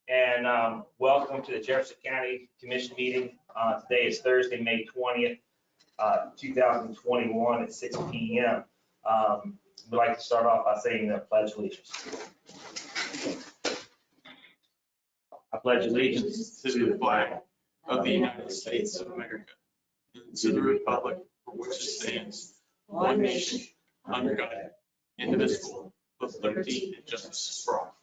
and welcome to the Jefferson County Commission meeting. Today is Thursday, May 20th, 2021 at 6 p.m. We'd like to start off by saying the Pledge of Allegiance. I pledge allegiance to the flag of the United States of America and to the republic for which it stands, one nation, under God, indivisible, with liberty and justice for all.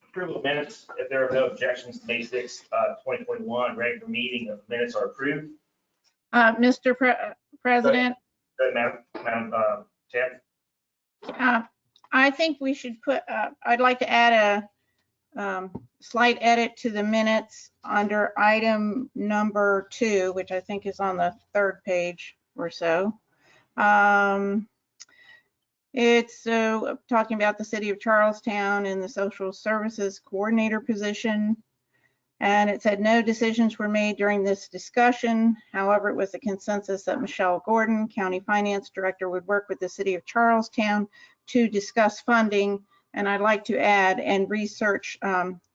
Approval of minutes. If there are no objections, May 6th, 2021 regular meeting of minutes are approved. Mr. President, Madam Chair. I think we should put, I'd like to add a slight edit to the minutes under item number 2, which I think is on the 3rd page or so. It's talking about the City of Charlestown and the Social Services Coordinator position. And it said no decisions were made during this discussion. However, it was a consensus that Michelle Gordon, County Finance Director, would work with the City of Charlestown to discuss funding. And I'd like to add and research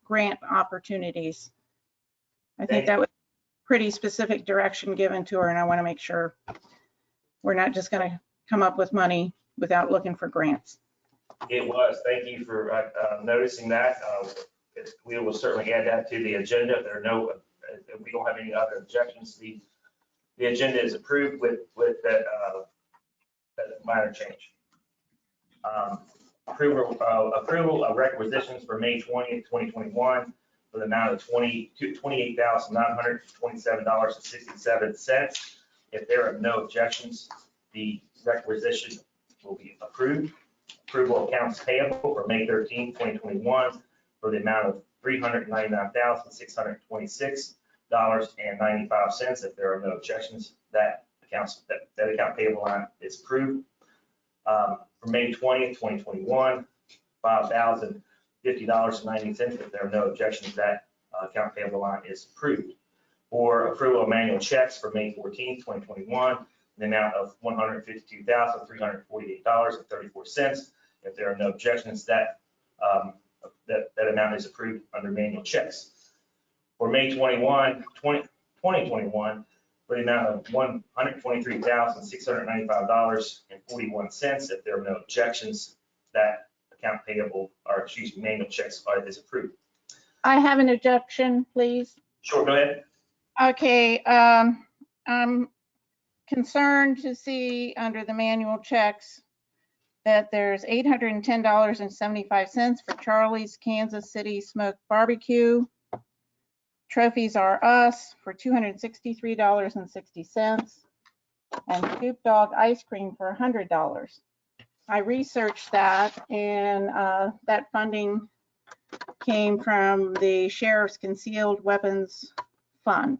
grant opportunities. I think that was pretty specific direction given to her, and I want to make sure we're not just going to come up with money without looking for grants. It was. Thank you for noticing that. We will certainly add that to the agenda. If there are no, if we don't have any other objections, the agenda is approved with that minor change. Approval of requisitions for May 20th, 2021 for the amount of $28,927.67. If there are no objections, the requisition will be approved. Approval of accounts payable for May 13th, 2021 for the amount of $399,626.95. If there are no objections, that account payable line is approved. For May 20th, 2021, $5,050.90. If there are no objections, that account payable line is approved. For approval of manual checks for May 14th, 2021, the amount of $152,348.34. If there are no objections, that amount is approved under manual checks. For May 2021, for the amount of $123,695.41. If there are no objections, that account payable, or excuse me, manual checks is approved. I have an objection, please. Sure, go ahead. Okay, I'm concerned to see under the manual checks that there's $810.75 for Charlie's Kansas City Smoked Barbecue. Trophies R Us for $263.60, and Scoop Dog Ice Cream for $100. I researched that, and that funding came from the Sheriff's Concealed Weapons Fund,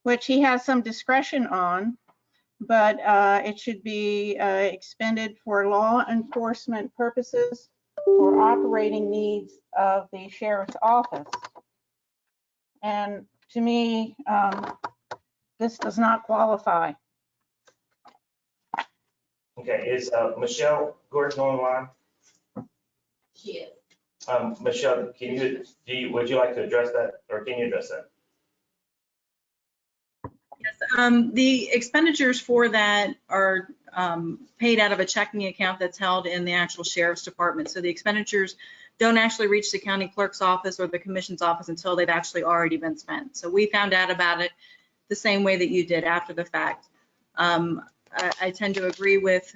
which he has some discretion on, but it should be expended for law enforcement purposes or operating needs of the Sheriff's Office. And to me, this does not qualify. Okay, is Michelle Gordon on the line? She is. Michelle, would you like to address that, or can you address that? Yes, the expenditures for that are paid out of a checking account that's held in the actual Sheriff's Department. So the expenditures don't actually reach the county clerk's office or the commission's office until they've actually already been spent. So we found out about it the same way that you did, after the fact. I tend to agree with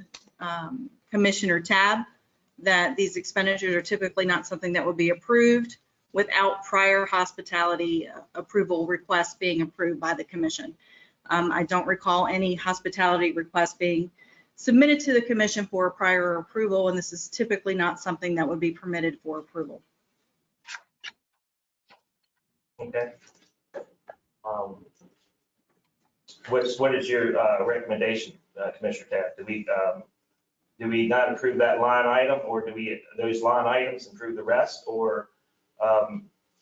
Commissioner Tabb that these expenditures are typically not something that would be approved without prior hospitality approval requests being approved by the commission. I don't recall any hospitality requests being submitted to the commission for prior approval, and this is typically not something that would be permitted for approval. Okay. What is your recommendation, Commissioner Tapp? Do we not approve that line item, or do we those line items improve the rest, or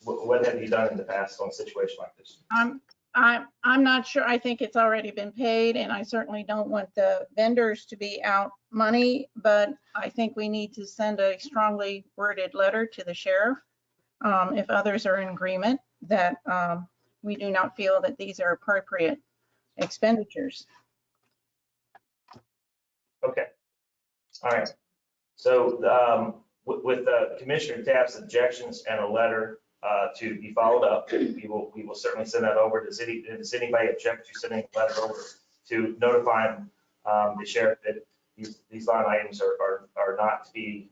what have you done in the past on a situation like this? I'm not sure. I think it's already been paid, and I certainly don't want the vendors to be out money, but I think we need to send a strongly worded letter to the sheriff, if others are in agreement, that we do not feel that these are appropriate expenditures. Okay. All right. So with Commissioner Taft's objections and a letter to be followed up, we will certainly send that over. Does anybody object to sending a letter over to notify the sheriff that these line items are not to be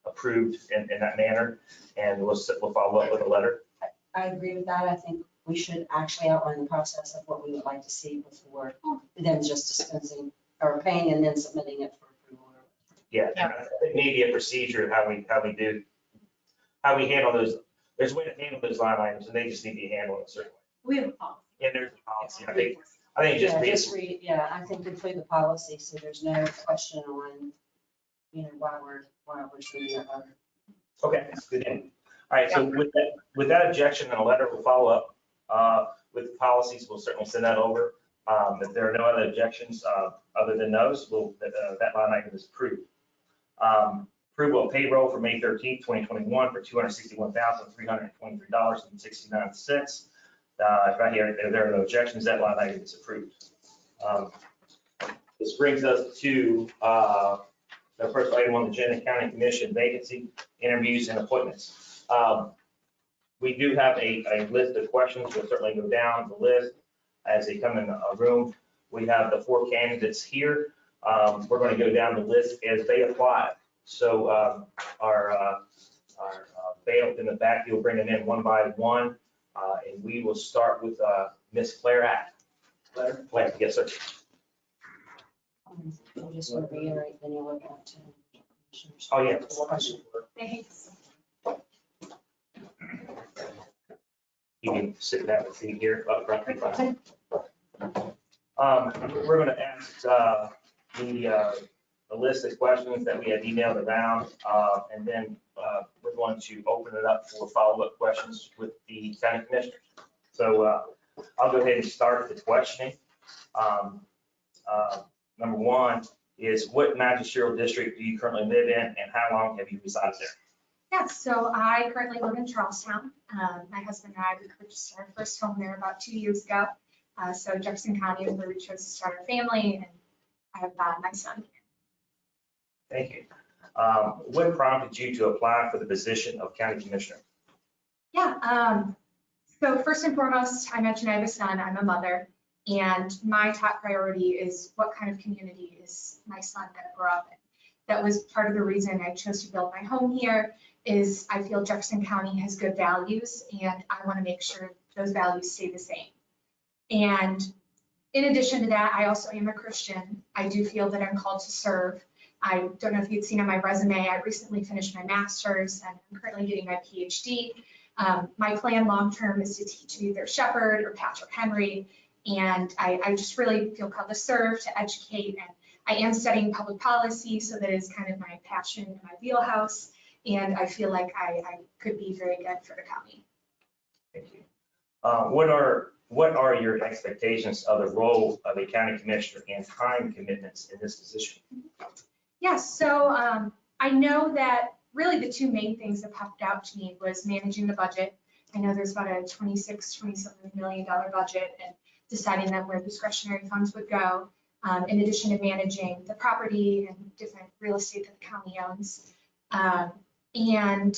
approved in that manner? And we'll follow up with a letter. I agree with that. I think we should actually outline the process of what we would like to see before them just dispensing or paying and then submitting it for approval. Yeah, it may be a procedure of how we handle those. There's a way to handle those line items, and they just need to be handled a certain way. We have a policy. And there's a policy. I think just Yeah, basic. read, yeah, I think include the policy, so there's no question on, why we're sending that letter. Okay, good. All right, so with that objection and a letter, we'll follow up with the policies. We'll certainly send that over. If there are no other objections other than those, that line item is approved. Approval of payroll for May 13th, 2021 for $261,323.69. If there are no objections, that line item is approved. This brings us to the first item on the agenda, County Commission vacancy, interviews, and appointments. We do have a list of questions. We'll certainly go down the list as they come in a room. We have the 4 candidates here. We're going to go down the list as they apply. So our bailiff in the back, you'll bring them in one by one. And we will start with Ms. Claire Act. Claire, yes, sir. I just want to reiterate, then you'll look at to. Oh, yeah. Question. Thanks. You can sit down and see here. We're going to ask the list of questions that we had emailed around, and then we're going to open it up for follow-up questions with the county commissioners. So I'll go ahead and start the questioning. Number one is, what magisterial district do you currently live in, and how long have you resided there? Yeah, so I currently live in Charlestown. My husband and I, we purchased our first home there about 2 years ago. So Jefferson County is where we chose to start our family, and I have my son. Thank you. What prompted you to apply for the position of county commissioner? Yeah, so first and foremost, I mentioned I have a son, I'm a mother, and my top priority is what kind of community is my son going to grow up in. That was part of the reason I chose to build my home here, is I feel Jefferson County has good values, and I want to make sure those values stay the same. And in addition to that, I also am a Christian. I do feel that I'm called to serve. I don't know if you'd seen on my resume, I recently finished my master's and I'm currently getting my PhD. My plan long-term is to teach either Shepherd or Patrick Henry. And I just really feel called to serve, to educate. And I am studying public policy, so that is kind of my passion and my wheelhouse. And I feel like I could be very good for the county. Thank you. What are your expectations of the role of a county commissioner and time commitments in this position? Yes, so I know that really the 2 main things that popped out to me was managing the budget. I know there's about a $27 million budget, and deciding then where discretionary funds would go, in addition to managing the property and different real estate that the county owns. And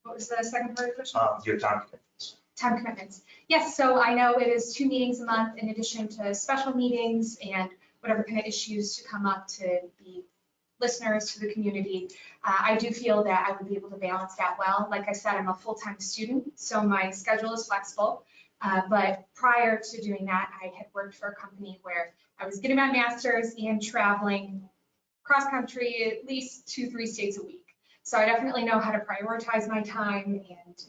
what was the second part of the question? Your time commitments. Time commitments. Yes, so I know it is 2 meetings a month in addition to special meetings and whatever kind of issues to come up to be listeners to the community. I do feel that I would be able to balance that well. Like I said, I'm a full-time student, so my schedule is flexible. But prior to doing that, I had worked for a company where I was getting my master's and traveling cross-country at least 2-3 states a week. So I definitely know how to prioritize my time and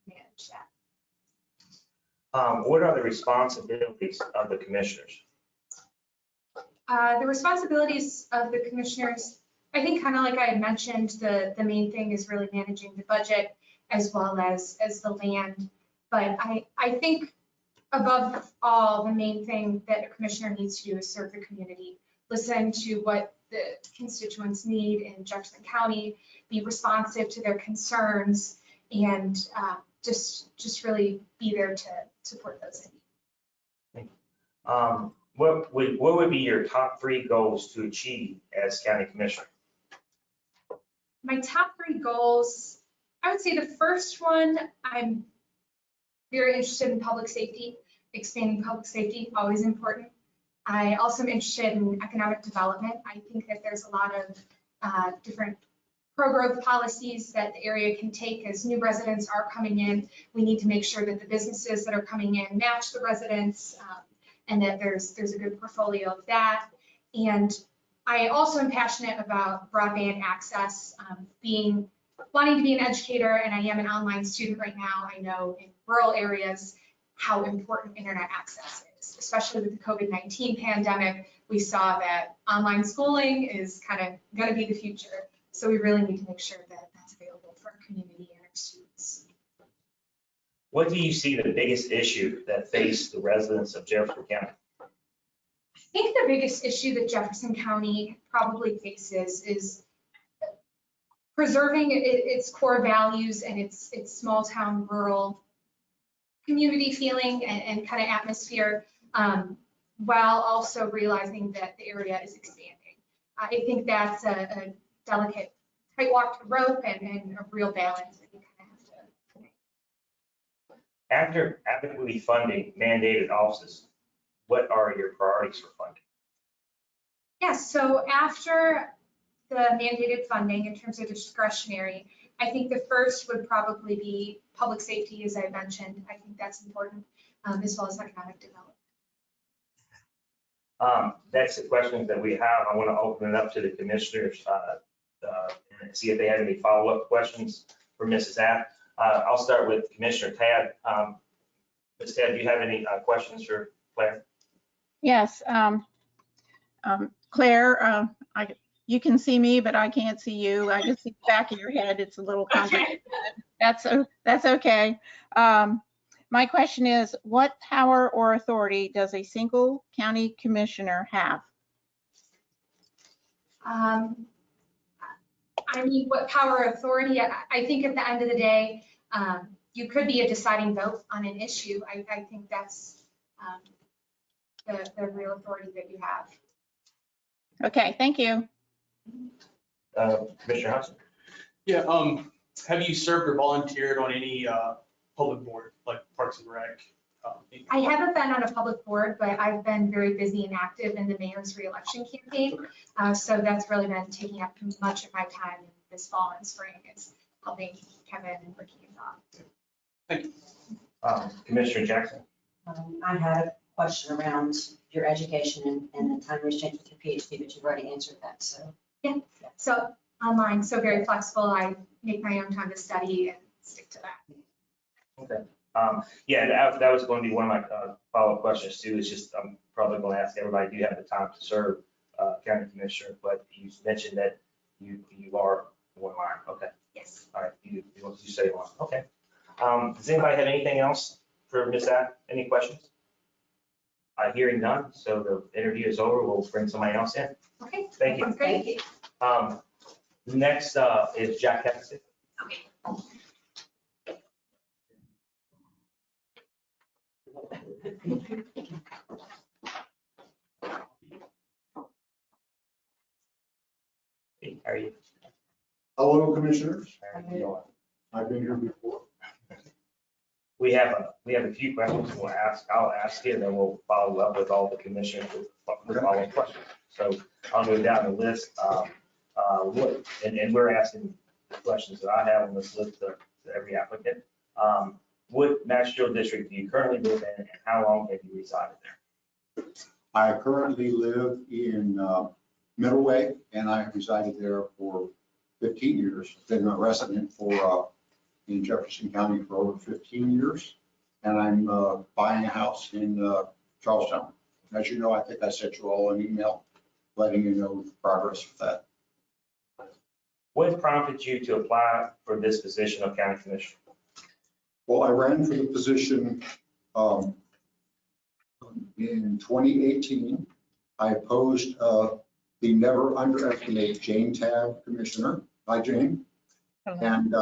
manage that. What are the responsibilities of the commissioners? The responsibilities of the commissioners, I think kind of like I had mentioned, the main thing is really managing the budget as well as the land. But I think above all, the main thing that a commissioner needs to do is serve the community, listen to what the constituents need in Jefferson County, be responsive to their concerns, and just really be there to support those needs. What would be your top 3 goals to achieve as county commissioner? My top 3 goals, I would say the first one, I'm very interested in public safety, expanding public safety, always important. I also am interested in economic development. I think that there's a lot of different pro-growth policies that the area can take as new residents are coming in. We need to make sure that the businesses that are coming in match the residents and that there's a good portfolio of that. And I also am passionate about broadband access, wanting to be an educator, and I am an online student right now. I know in rural areas how important internet access is, especially with the COVID-19 pandemic. We saw that online schooling is kind of going to be the future. So we really need to make sure that that's available for our community and our students. What do you see the biggest issue that face the residents of Jefferson County? I think the biggest issue that Jefferson County probably faces is preserving its core values and its small town rural community feeling and kind of atmosphere, while also realizing that the area is expanding. I think that's a delicate tightrope and a real balance that you kind of have to make. After adequately funding mandated offices, what are your priorities for funding? Yes, so after the mandated funding in terms of discretionary, I think the first would probably be public safety, as I mentioned. I think that's important, as well as economic development. That's the questions that we have. I want to open it up to the commissioners and see if they have any follow-up questions for Mrs. App. I'll start with Commissioner Tad. Ms. Tad, do you have any questions for Claire? Yes. Claire, you can see me, but I can't see you. I just see the back of your head. It's a little complicated. Okay. That's okay. My question is, what power or authority does a single county commissioner have? I mean, what power or authority? I think at the end of the day, you could be a deciding vote on an issue. I think that's the real authority that you have. Okay, thank you. Commissioner Hudson? Yeah, have you served or volunteered on any public board, like Parks and Rec? I haven't been on a public board, but I've been very busy and active in the mayor's reelection campaign. So that's really been taking up much of my time this fall and spring, is helping Kevin and Ricky involved. Thank you. Commissioner Jackson? I had a question around your education and the time restraints with your PhD, but you've already answered that, so. Yeah, so online, so very flexible. I make my own time to study and stick to that. Okay. Yeah, that was going to be one of my follow-up questions too. It's just, I'm probably going to ask everybody, do you have the time to serve county commissioner? But you mentioned that you are online. Okay. Yes. All right. You say one. Okay. Does anybody have anything else for Ms. App? Any questions? Hearing none, so the interview is over. We'll bring somebody else in. Okay. Thank you. Sounds great. Thank you. Next is Jack Hennessy. Okay. Hey, how are you? Hello, commissioners. How are you doing? I've been here before. We have a few questions I'll ask you, and then we'll follow up with all the commissioners with following questions. So I'll go down the list. And we're asking the questions that I have on this list to every applicant. What magisterial district do you currently live in, and how long have you resided there? I currently live in Middleway, and I have resided there for 15 years. Been a resident in Jefferson County for over 15 years, and I'm buying a house in Charlestown. As you know, I think I sent you all an email letting you know the progress with that. What prompted you to apply for this position of county commissioner? Well, I ran for the position In 2018, I opposed the Never Underestimate Jane Tab Commissioner, by Jane. And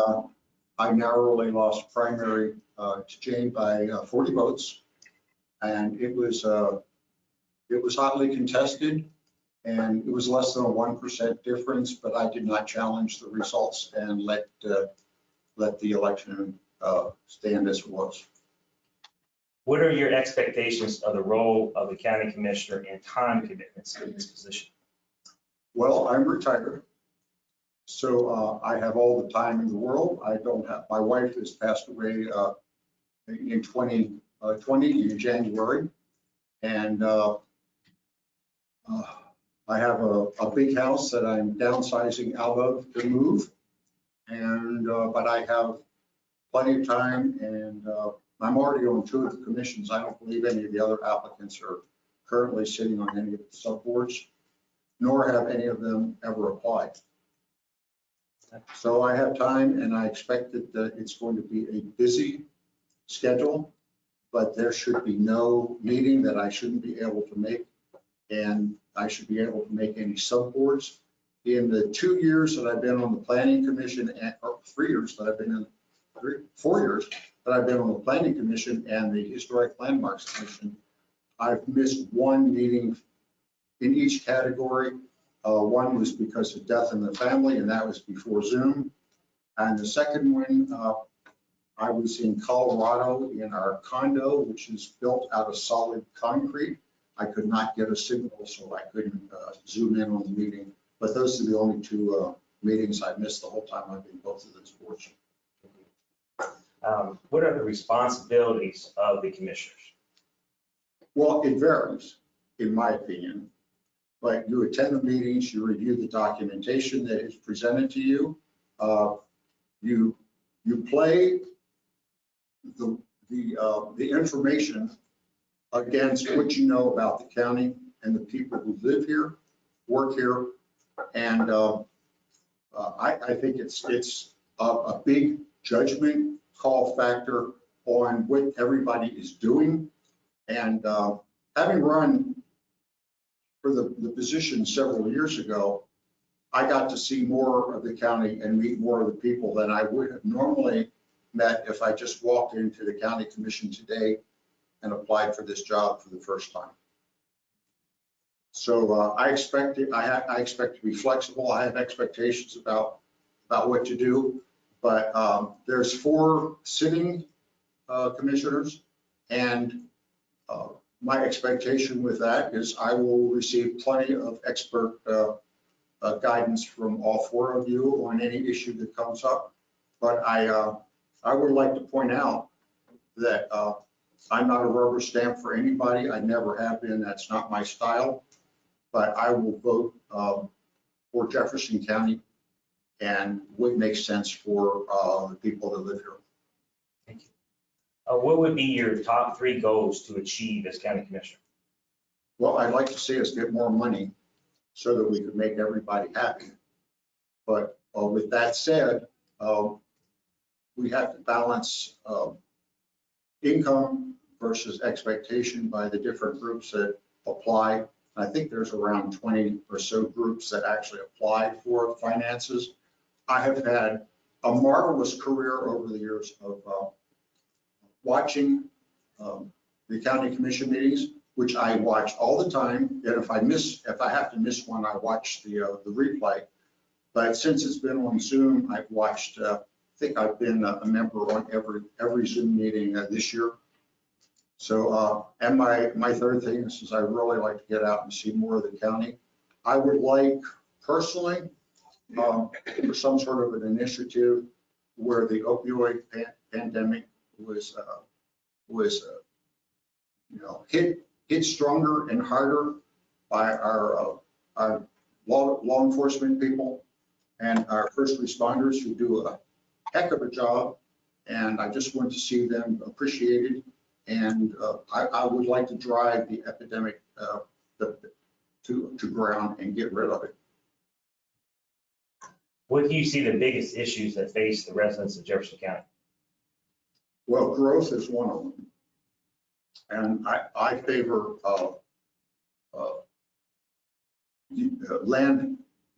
I narrowly lost primary to Jane by 40 votes. And it was hotly contested, and it was less than a 1% difference, but I did not challenge the results and let the election stand as it was. What are your expectations of the role of the county commissioner and time commitments in this position? Well, I'm retired, so I have all the time in the world. I don't have, my wife has passed away in 2020 in January, and I have a big house that I'm downsizing out of to move, and but I have plenty of time, and I'm already on 2 of the commissions. I don't believe any of the other applicants are currently sitting on any of the subboards, nor have any of them ever applied. So I have time, and I expect that it's going to be a busy schedule, but there should be no meeting that I shouldn't be able to make, and I should be able to make any subboards. In the 2 years that I've been on the planning commission, or 3 years that I've been in, 4 years that I've been on the planning commission and the historic landmarks commission, I've missed 1 meeting in each category. One was because of death in the family, and that was before Zoom. And the second one, I was in Colorado in our condo, which is built out of solid concrete. I could not get a signal, so I couldn't Zoom in on the meeting. But those are the only 2 meetings I missed the whole time I've been both of those boards. What are the responsibilities of the commissioners? Well, it varies, in my opinion. But you attend the meetings, you review the documentation that is presented to you. You play the information against what you know about the county and the people who live here, work here, and I think it's a big judgment call factor on what everybody is doing. And having run for the position several years ago, I got to see more of the county and meet more of the people than I would have normally met if I just walked into the county commission today and applied for this job for the first time. So I expect to be flexible. I have expectations about what to do, but there's 4 sitting commissioners, and my expectation with that is I will receive plenty of expert guidance from all 4 of you on any issue that comes up. But I would like to point out that I'm not a rubber stamp for anybody. I never have been. That's not my style. But I will vote for Jefferson County and what makes sense for the people that live here. Thank you. What would be your top 3 goals to achieve as county commissioner? Well, I'd like to see us get more money so that we could make everybody happy. But with that said, we have to balance income versus expectation by the different groups that apply. I think there's around 20 or so groups that actually apply for finances. I have had a marvelous career over the years of watching the county commission meetings, which I watch all the time. And if I have to miss one, I watch the replay. But since it's been on Zoom, I've watched, I think I've been a member on every Zoom meeting this year. So, and my third thing is I really like to get out and see more of the county. I would like personally for some sort of an initiative where the opioid pandemic was hit stronger and harder by our law enforcement people and our first responders who do a heck of a job. And I just want to see them appreciated. And I would like to drive the epidemic to ground and get rid of it. What do you see the biggest issues that face the residents of Jefferson County? Well, growth is one of them. And I favor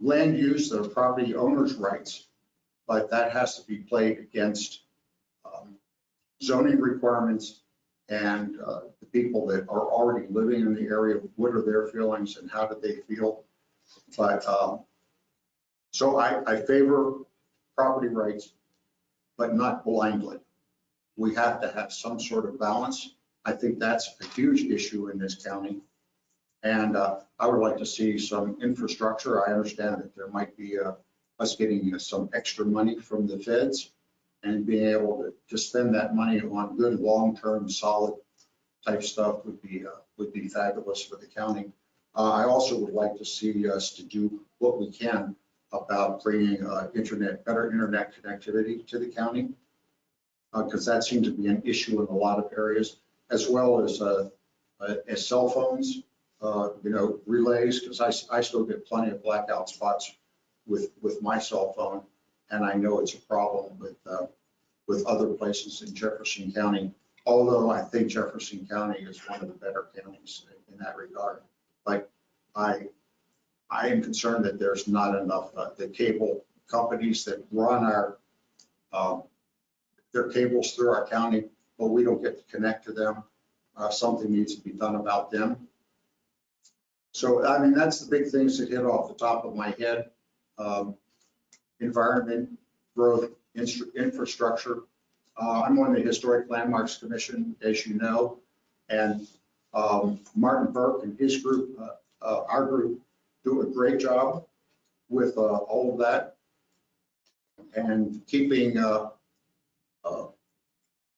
land use of property owners' rights, but that has to be played against zoning requirements and the people that are already living in the area. What are their feelings and how do they feel? But so I favor property rights, but not blindly. We have to have some sort of balance. I think that's a huge issue in this county. And I would like to see some infrastructure. I understand that there might be us getting some extra money from the feds and being able to spend that money on good, long-term, solid type stuff would be fabulous for the county. I also would like to see us to do what we can about bringing better internet connectivity to the county, because that seems to be an issue in a lot of areas, as well as cell phones, relays, because I still get plenty of blackout spots with my cell phone, and I know it's a problem with other places in Jefferson County, although I think Jefferson County is one of the better counties in that regard. Like I am concerned that there's not enough, the cable companies that run their cables through our county, but we don't get to connect to them. Something needs to be done about them. So, I mean, that's the big things that hit off the top of my head. Environment, growth, infrastructure. I'm on the Historic Landmarks Commission, as you know, and Martin Burke and his group, our group, do a great job with all of that and keeping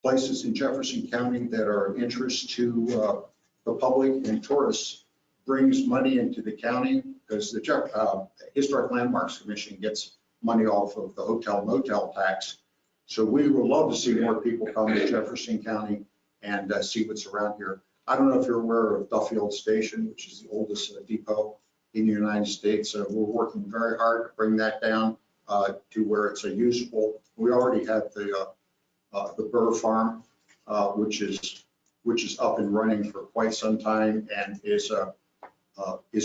places in Jefferson County that are of interest to the public and tourists brings money into the county, because the Historic Landmarks Commission gets money off of the hotel motel tax. So we would love to see more people come to Jefferson County and see what's around here. I don't know if you're aware of Duffield Station, which is the oldest depot in the United States. We're working very hard to bring that down to where it's a usable. We already have the Burr Farm, which is up and running for quite some time and is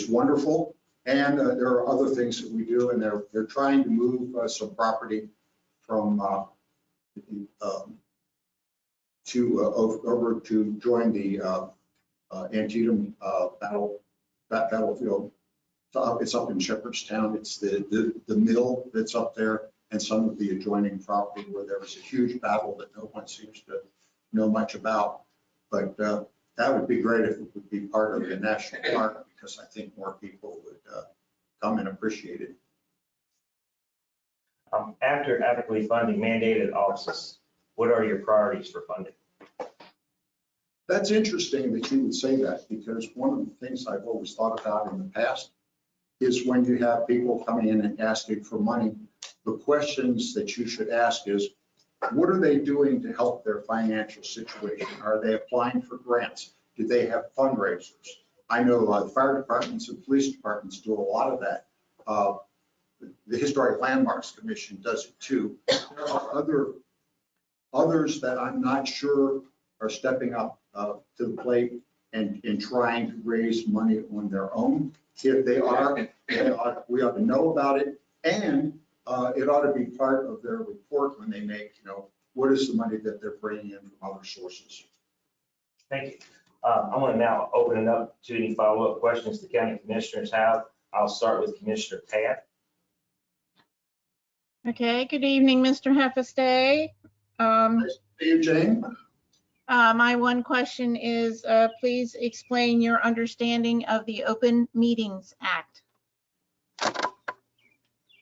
wonderful. And there are other things that we do, and they're trying to move some property from over to join the Antietam battlefield. It's up in Shepherdstown. It's the mill that's up there and some of the adjoining property where there was a huge battle that no one seems to know much about. But that would be great if it would be part of the national park, because I think more people would come and appreciate it. After adequately funding mandated offices, what are your priorities for funding? That's interesting that you would say that, because one of the things I've always thought about in the past is when you have people coming in and asking for money, the questions that you should ask is, what are they doing to help their financial situation? Are they applying for grants? Do they have fundraisers? I know the fire departments and police departments do a lot of that. The Historic Landmarks Commission does it too. There are others that I'm not sure are stepping up to the plate and trying to raise money on their own. If they are, we ought to know about it, and it ought to be part of their report when they make, what is the money that they're bringing in from other sources. Thank you. I'm going to now open it up to any follow-up questions the county commissioners have. I'll start with Commissioner Tad. Okay, good evening, Mr. Heffestay. Hey, Jane. My one question is, please explain your understanding of the Open Meetings Act.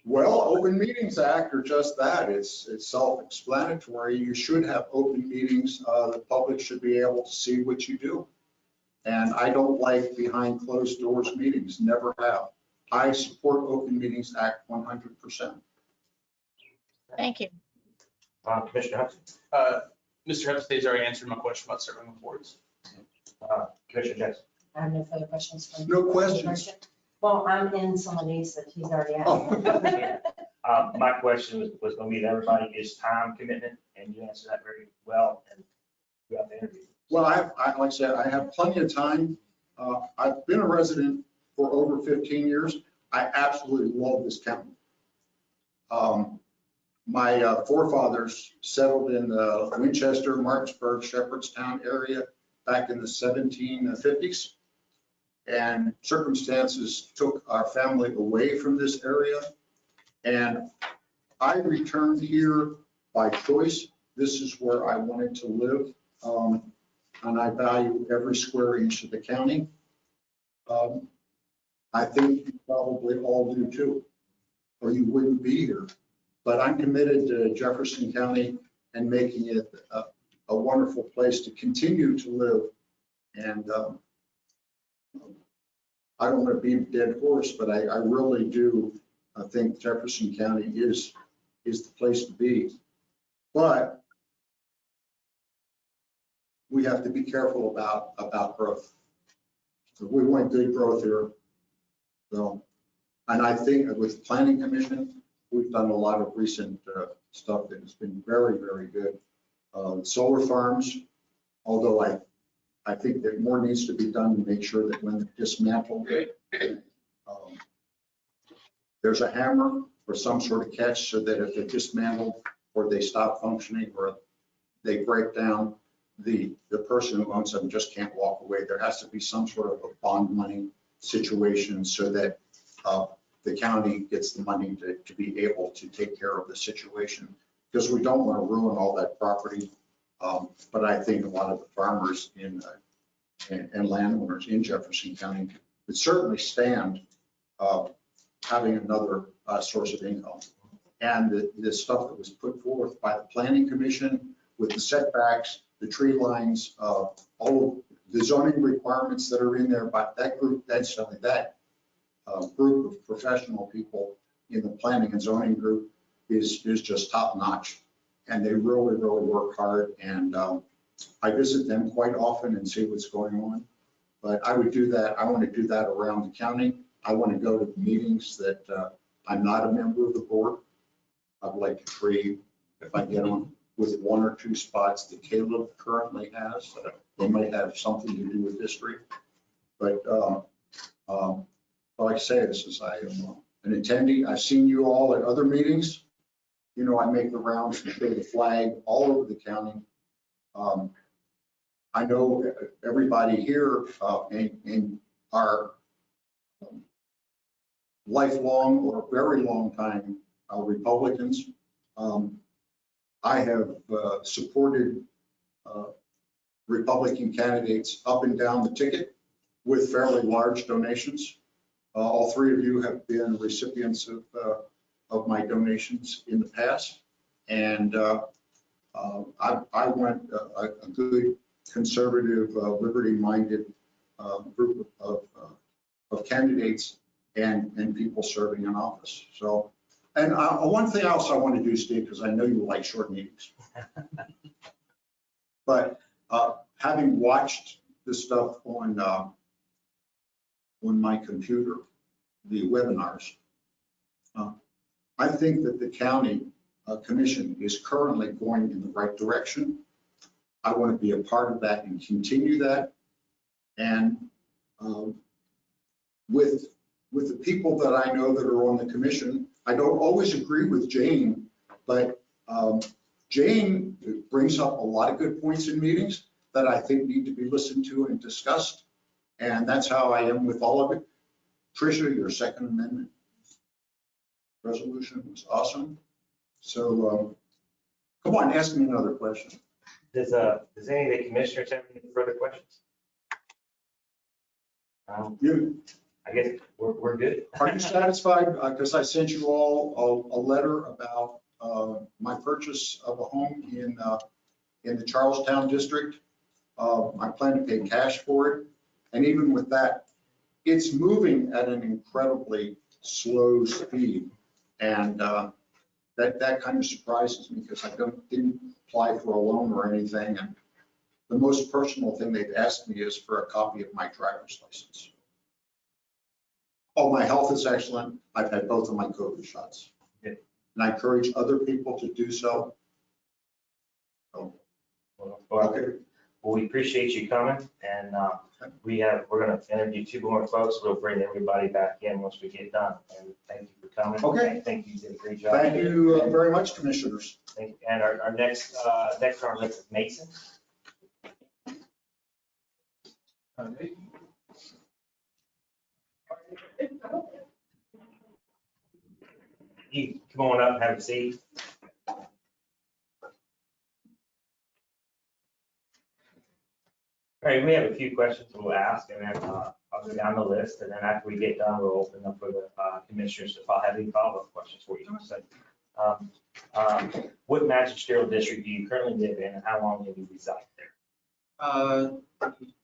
Well, Open Meetings Act are just that. It's self-explanatory. You should have open meetings. The public should be able to see what you do. And I don't like behind closed doors meetings, never have. I support Open Meetings Act 100%. Thank you. Commissioner Hudson. Mr. Heffestay's already answered my question about serving on boards. Commissioner Jackson. I have no further questions. No questions. Well, I'm in some of these that he's already asked. My question was going to be to everybody, is time commitment, and you answered that very well and throughout the interview. Well, like I said, I have plenty of time. I've been a resident for over 15 years. I absolutely love this county. My forefathers settled in the Winchester, Martinsburg, Shepherdstown area back in the 1750s. And circumstances took our family away from this area. And I returned here by choice. This is where I wanted to live. And I value every square inch of the county. I think you probably all do too, or you wouldn't be here. But I'm committed to Jefferson County and making it a wonderful place to continue to live. And I don't want to beat a dead horse, but I really do think Jefferson County is the place to be. But we have to be careful about growth. So we want good growth here. So, and I think with the Planning Commission, we've done a lot of recent stuff that has been very, very good. Solar farms, although I think that more needs to be done to make sure that when they're dismantled, there's a hammer or some sort of catch so that if they're dismantled or they stop functioning or they break down, the person who owns them just can't walk away. There has to be some sort of a bond money situation so that the county gets the money to be able to take care of the situation, because we don't want to ruin all that property. But I think a lot of the farmers and landowners in Jefferson County would certainly stand having another source of income. And the stuff that was put forth by the Planning Commission with the setbacks, the tree lines, all of the zoning requirements that are in there, but that group, that's only that group of professional people in the planning and zoning group is just top notch. And they really, really work hard. And I visit them quite often and see what's going on. But I would do that. I want to do that around the county. I want to go to meetings that I'm not a member of the board. I'd like to trade, if I get on, with one or two spots that Caleb currently has. They might have something to do with history. But like I say, this is I am an attendee. I've seen you all at other meetings. You know, I make the rounds to show the flag all over the county. I know everybody here in our lifelong or very long time Republicans. I have supported Republican candidates up and down the ticket with fairly large donations. All three of you have been recipients of my donations in the past. And I want a good, conservative, liberty-minded group of candidates and people serving in office. So, and one thing else I want to do, Steve, because I know you like short meetings. But having watched this stuff on my computer, the webinars, I think that the county commission is currently going in the right direction. I want to be a part of that and continue that. And with the people that I know that are on the commission, I don't always agree with Jane, but Jane brings up a lot of good points in meetings that I think need to be listened to and discussed. And that's how I am with all of it. Tricia, your Second Amendment resolution was awesome. So come on, ask me another question. Does any of the commissioners have any further questions? You, I guess we're good. are you satisfied? Because I sent you all a letter about my purchase of a home in the Charlestown district. I plan to pay cash for it. And even with that, it's moving at an incredibly slow speed. And that kind of surprises me because I didn't apply for a loan or anything. And the most personal thing they've asked me is for a copy of my driver's license. Oh, my health is excellent. I've had both of my COVID shots. Yeah. And I encourage other people to do so. Oh, okay. Well, we appreciate you coming, and we're gonna interview 2 more folks. We'll bring everybody back in once we get done. And thank you for coming. Okay. I think you did a great job. Thank you very much, commissioners. Thank you. And our next on our list is Mason. You come on up, have a seat. All right, we have a few questions we'll ask, and then I'll go down the list, and then after we get done, we'll open up for the commissioners if I have any follow-up questions for you. So, what magisterial district do you currently live in, and how long have you resided there?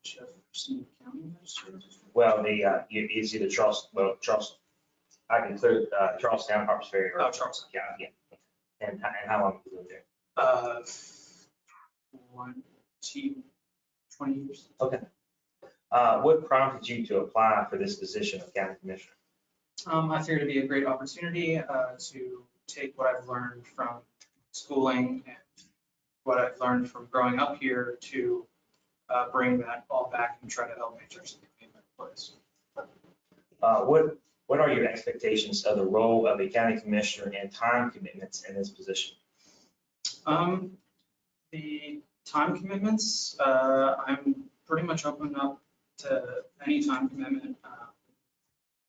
Jefferson County Magistrate. Well, it's either Charleston, I can clear Charlestown, Harpers Ferry. or Charleston. Yeah. And how long have you lived there? 20 years. Okay. What prompted you to apply for this position of county commissioner? I figured it'd be a great opportunity to take what I've learned from schooling and what I've learned from growing up here to bring that all back and try to help make Jefferson County a better place. What are your expectations of the role of a county commissioner and time commitments in this position? The time commitments, I'm pretty much open up to any time commitment.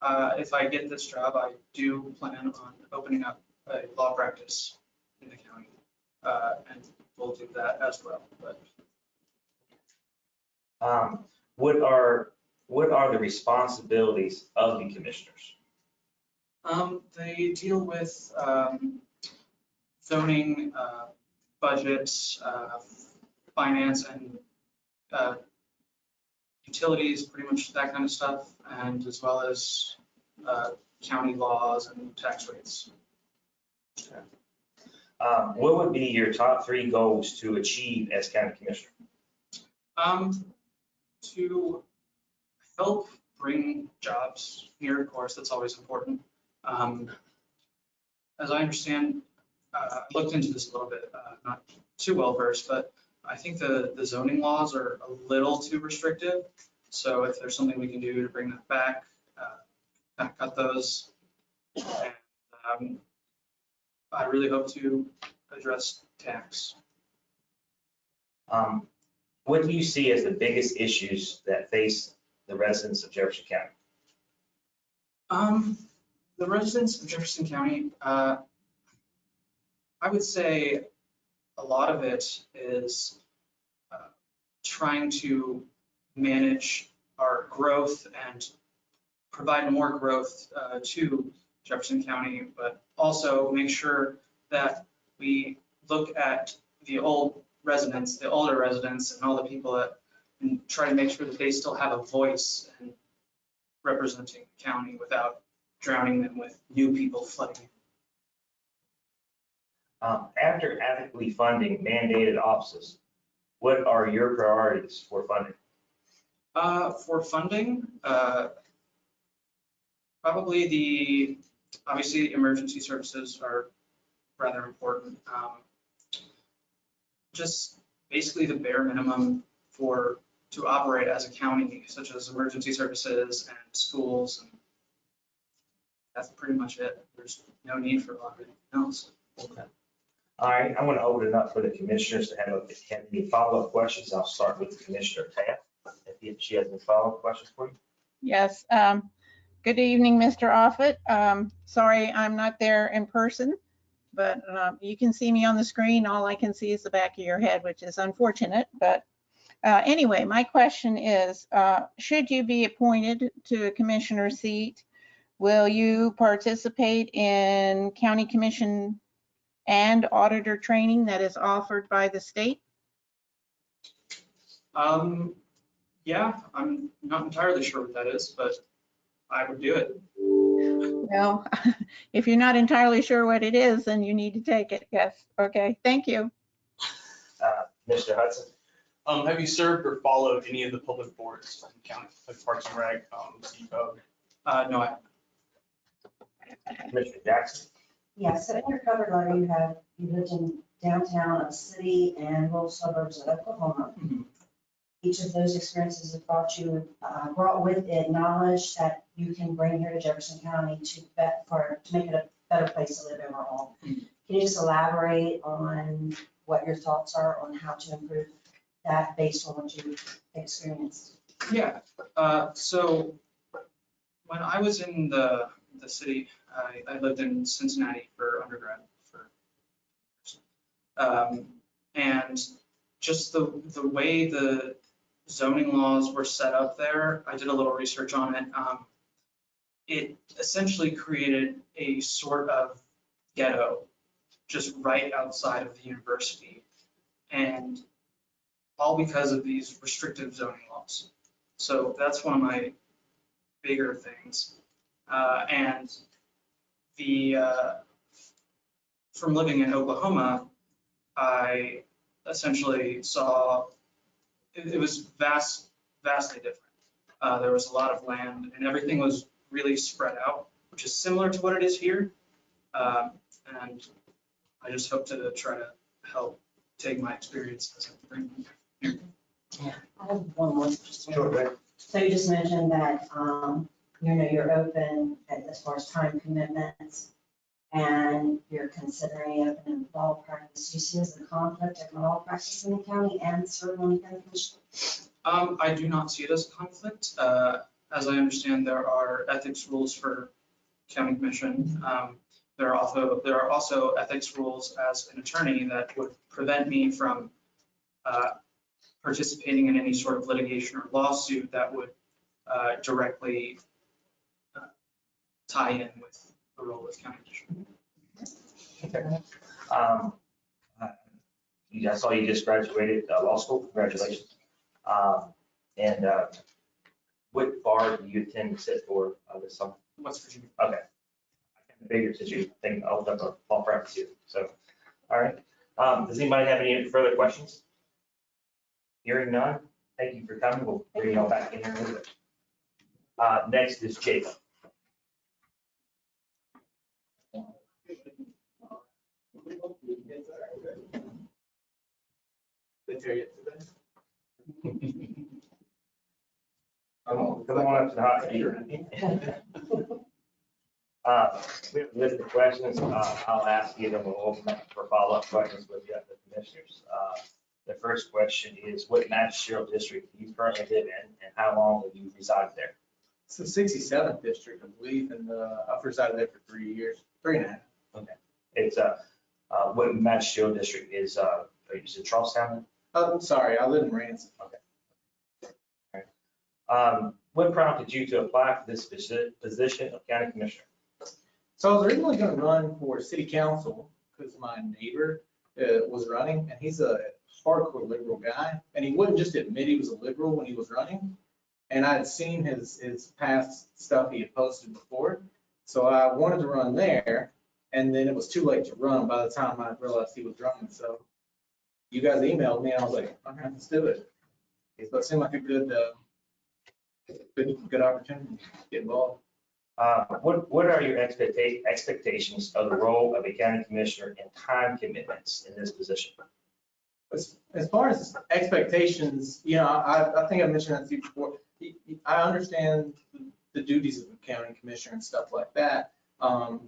If I get this job, I do plan on opening up a law practice in the county, and we'll do that as well. But What are the responsibilities of the commissioners? they deal with zoning, budgets, finance, and utilities, pretty much that kind of stuff, and as well as county laws and tax rates. What would be your top 3 goals to achieve as county commissioner? To help bring jobs here, of course, that's always important. As I understand, I looked into this a little bit, not too well versed, but I think the zoning laws are a little too restrictive. So if there's something we can do to bring that back, kind of cut those. And I really hope to address tax. What do you see as the biggest issues that face the residents of Jefferson County? The residents of Jefferson County, I would say a lot of it is trying to manage our growth and provide more growth to Jefferson County, but also make sure that we look at the older residents, and all the people that, and try to make sure that they still have a voice in representing the county without drowning them with new people flooding in. After adequately funding mandated offices, what are your priorities for funding? For funding, probably obviously emergency services are rather important. Just basically the bare minimum to operate as a county, such as emergency services and schools. And that's pretty much it. There's no need for a lot of anything else. Okay. All right, I'm going to open it up for the commissioners to have any follow-up questions. I'll start with Commissioner Taft, if she has any follow-up questions for you. Yes. Good evening, Mr. Offutt. Sorry, I'm not there in person, but you can see me on the screen. All I can see is the back of your head, which is unfortunate. But anyway, my question is, should you be appointed to a commissioner seat, will you participate in county commission and auditor training that is offered by the state? Yeah, I'm not entirely sure what that is, but I would do it. Well, if you're not entirely sure what it is, then you need to take it. Yes. Okay. Thank you. Mr. Hudson? Have you served or followed any of the public boards in the county, like Parks and Rec, CEO? No, I Commissioner Jackson? Yeah, so in your cover letter, you lived in downtown of city and rural suburbs of Oklahoma. Mhm. each of those experiences have brought with it knowledge that you can bring here to Jefferson County to make it a better place to live overall. Can you just elaborate on what your thoughts are on how to improve that based on what you've experienced? Yeah, so when I was in the city, I lived in Cincinnati for undergrad and just the way the zoning laws were set up there, I did a little research on it. It essentially created a sort of ghetto just right outside of the university, and all because of these restrictive zoning laws. So that's one of my bigger things. And from living in Oklahoma, I essentially saw it was vastly different. There was a lot of land and everything was really spread out, which is similar to what it is here. And I just hope to try to help take my experiences and bring them here. Yeah, I have one more question. Sure, Rick. So you just mentioned that, you're open as far as time commitments and you're considering opening law practice. Do you see as a conflict of law practice in the county and serving on the county commission? I do not see it as a conflict. As I understand, there are ethics rules for county commission. There are also ethics rules as an attorney that would prevent me from participating in any sort of litigation or lawsuit that would directly tie in with the role of county commission. I saw you just graduated law school. Congratulations. And what bar do you intend to sit for this summer? West Virginia. Okay. I kind of figured since you think I'll open up a law practice here. So, all right. Does anybody have any further questions? Hearing none, thank you for coming. We'll bring you all back in here in a little bit. Next is Jacob. Come on up to the hot seat. We have a list of questions. I'll ask you, then we'll open up for follow-up questions with the other commissioners. The first question is, what magisterial district do you currently live in, and how long have you resided there? It's the 67th district, I believe, and I've resided there for 3 years, 3.5. Okay. It's what magisterial district is it Charlestown? Oh, sorry, I live in Ransom. Okay. What prompted you to apply for this position of county commissioner? So I was originally going to run for city council because my neighbor was running, and he's a hardcore liberal guy, and he wouldn't just admit he was a liberal when he was running. And I had seen his past stuff he had posted before, so I wanted to run there, and then it was too late to run by the time I realized he was running. So you guys emailed me, and I was like, okay, let's do it. So it seemed like a good opportunity to get involved. What are your expectations of the role of a county commissioner and time commitments in this position? As far as expectations, I think I mentioned that to you before. I understand the duties of the county commissioner and stuff like that.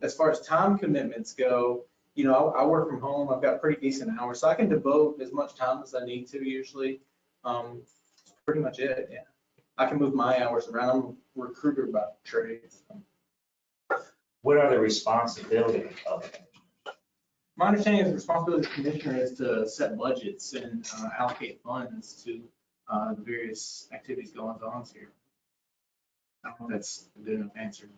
As far as time commitments go, I work from home. I've got pretty decent hours, so I can devote as much time as I need to usually. That's pretty much it, yeah. I can move my hours around. I'm a recruiter by trade. So. What are the responsibilities of the commissioner? My understanding is the responsibility of the commissioner is to set budgets and allocate funds to the various activities going on here. I don't know if that's a good enough answer.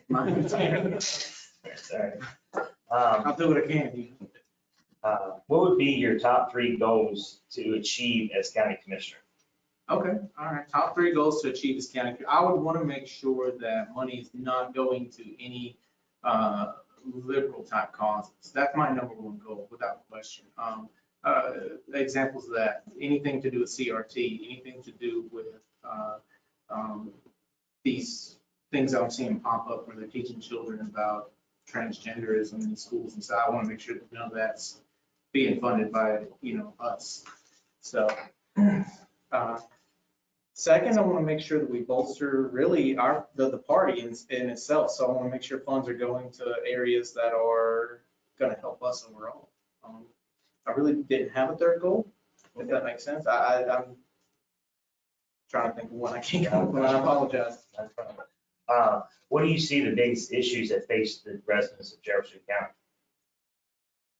My understanding. Sorry. I'll do what I can. What would be your top 3 goals to achieve as county commissioner? Okay, all right. Top 3 goals to achieve as county. I would want to make sure that money is not going to any liberal type causes. That's my #1 goal, without question. Examples of that, anything to do with CRT, anything to do with these things I'm seeing pop up where they're teaching children about transgenderism in schools and so I want to make sure that none of that's being funded by us. So Second, I want to make sure that we bolster really the party in itself. So I want to make sure funds are going to areas that are going to help us overall. I really didn't have a third goal, if that makes sense. I'm trying to think of one I can't come up with. I apologize. What do you see the biggest issues that face the residents of Jefferson County?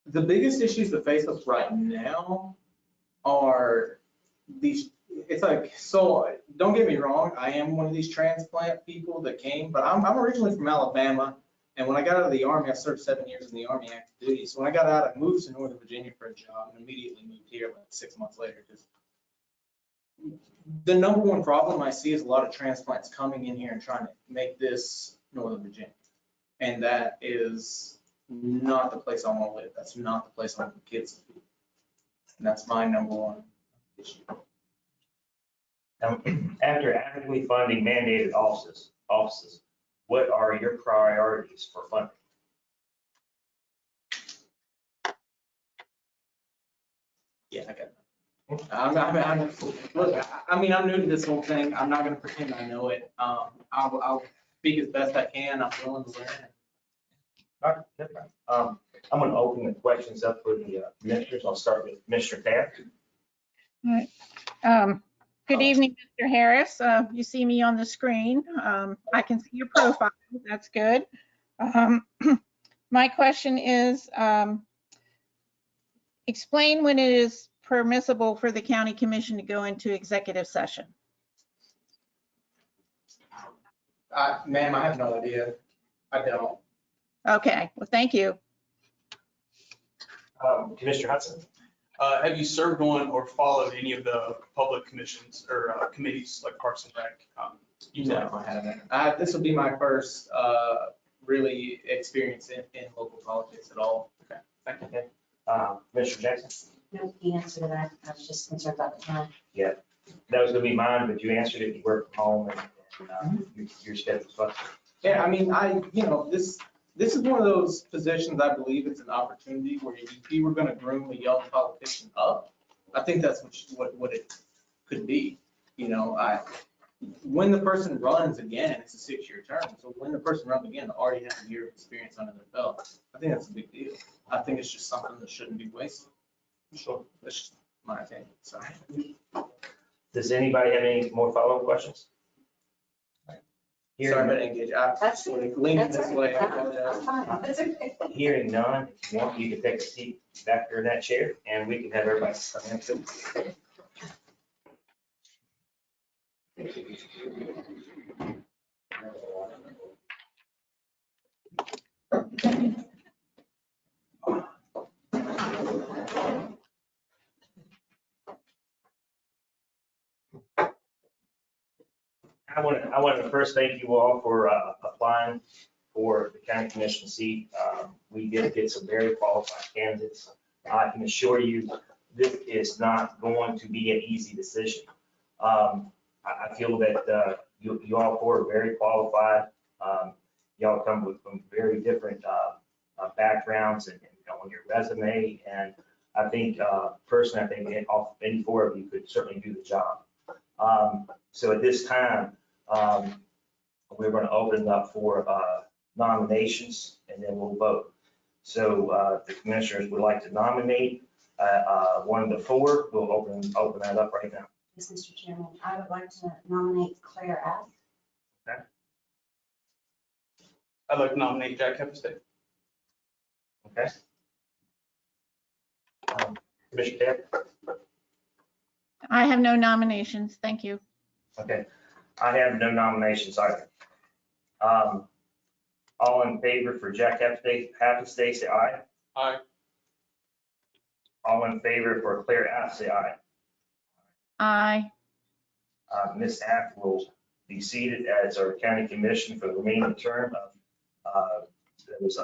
The biggest issues that face us right now are these, it's like, so don't get me wrong, I am one of these transplant people that came, but I'm originally from Alabama. And when I got out of the Army, I served 7 years in the Army active duty. So when I got out, I moved to Northern Virginia for a job and immediately moved here like 6 months later. Because the number one problem I see is a lot of transplants coming in here and trying to make this Northern Virginia. And that is not the place I want to live. That's not the place I want my kids to be. And that's my number one issue. After actively funding mandated offices, what are your priorities for funding? Yeah, I got it. Look, I mean, I'm new to this whole thing. I'm not going to pretend I know it. I'll speak as best I can. I'm willing to learn. All right, no problem. I'm going to open the questions up for the commissioners. I'll start with Commissioner Taft. All right. Good evening, Mr. Harris. You see me on the screen. I can see your profile. That's good. My question is, explain when it is permissible for the county commission to go into executive session. Ma'am, I have no idea. I don't. Okay, well, thank you. Commissioner Hudson. Have you served on or followed any of the public commissions or committees like Parks and Rec? No, I haven't. This will be my first really experience in local politics at all. Okay, thank you. Okay. Commissioner Jackson. No, the answer to that, I was just concerned about the time. Yeah, that was going to be mine, but you answered it. You work from home and your schedule's flexible. Yeah, I mean, this is one of those positions, I believe it's an opportunity where if you were going to groom a young politician up, I think that's what it could be. When the person runs again, it's a 6-year term. So when the person runs again, they already have a year of experience under their belt. I think that's a big deal. I think it's just something that shouldn't be wasted. Sure. That's just my opinion. Sorry. Does anybody have any more follow-up questions? Sorry, but engage. That's sort of leaning this way. That's fine. That's okay. Hearing none, if you want, you can take a seat back there in that chair and we can have everybody answer. I want to first thank you all for applying for the county commission seat. We did get some very qualified candidates. I can assure you, this is not going to be an easy decision. I feel that you all four are very qualified. Y'all come from very different backgrounds and on your resume. And I think personally, I think any four of you could certainly do the job. So at this time, we're going to open it up for nominations and then we'll vote. So the commissioners would like to nominate one of the four. We'll open that up right now. Yes, Mr. Chairman, I would like to nominate Claire F. I'd like to nominate Jack Hepstead. Okay. Commissioner Taylor? I have no nominations. Thank you. Okay. I have no nominations either. All in favor for Jack Hepstead, say aye. Aye. All in favor for Claire F, say aye. Aye. Ms. Aft will be seated as our county commission for the remaining term of that was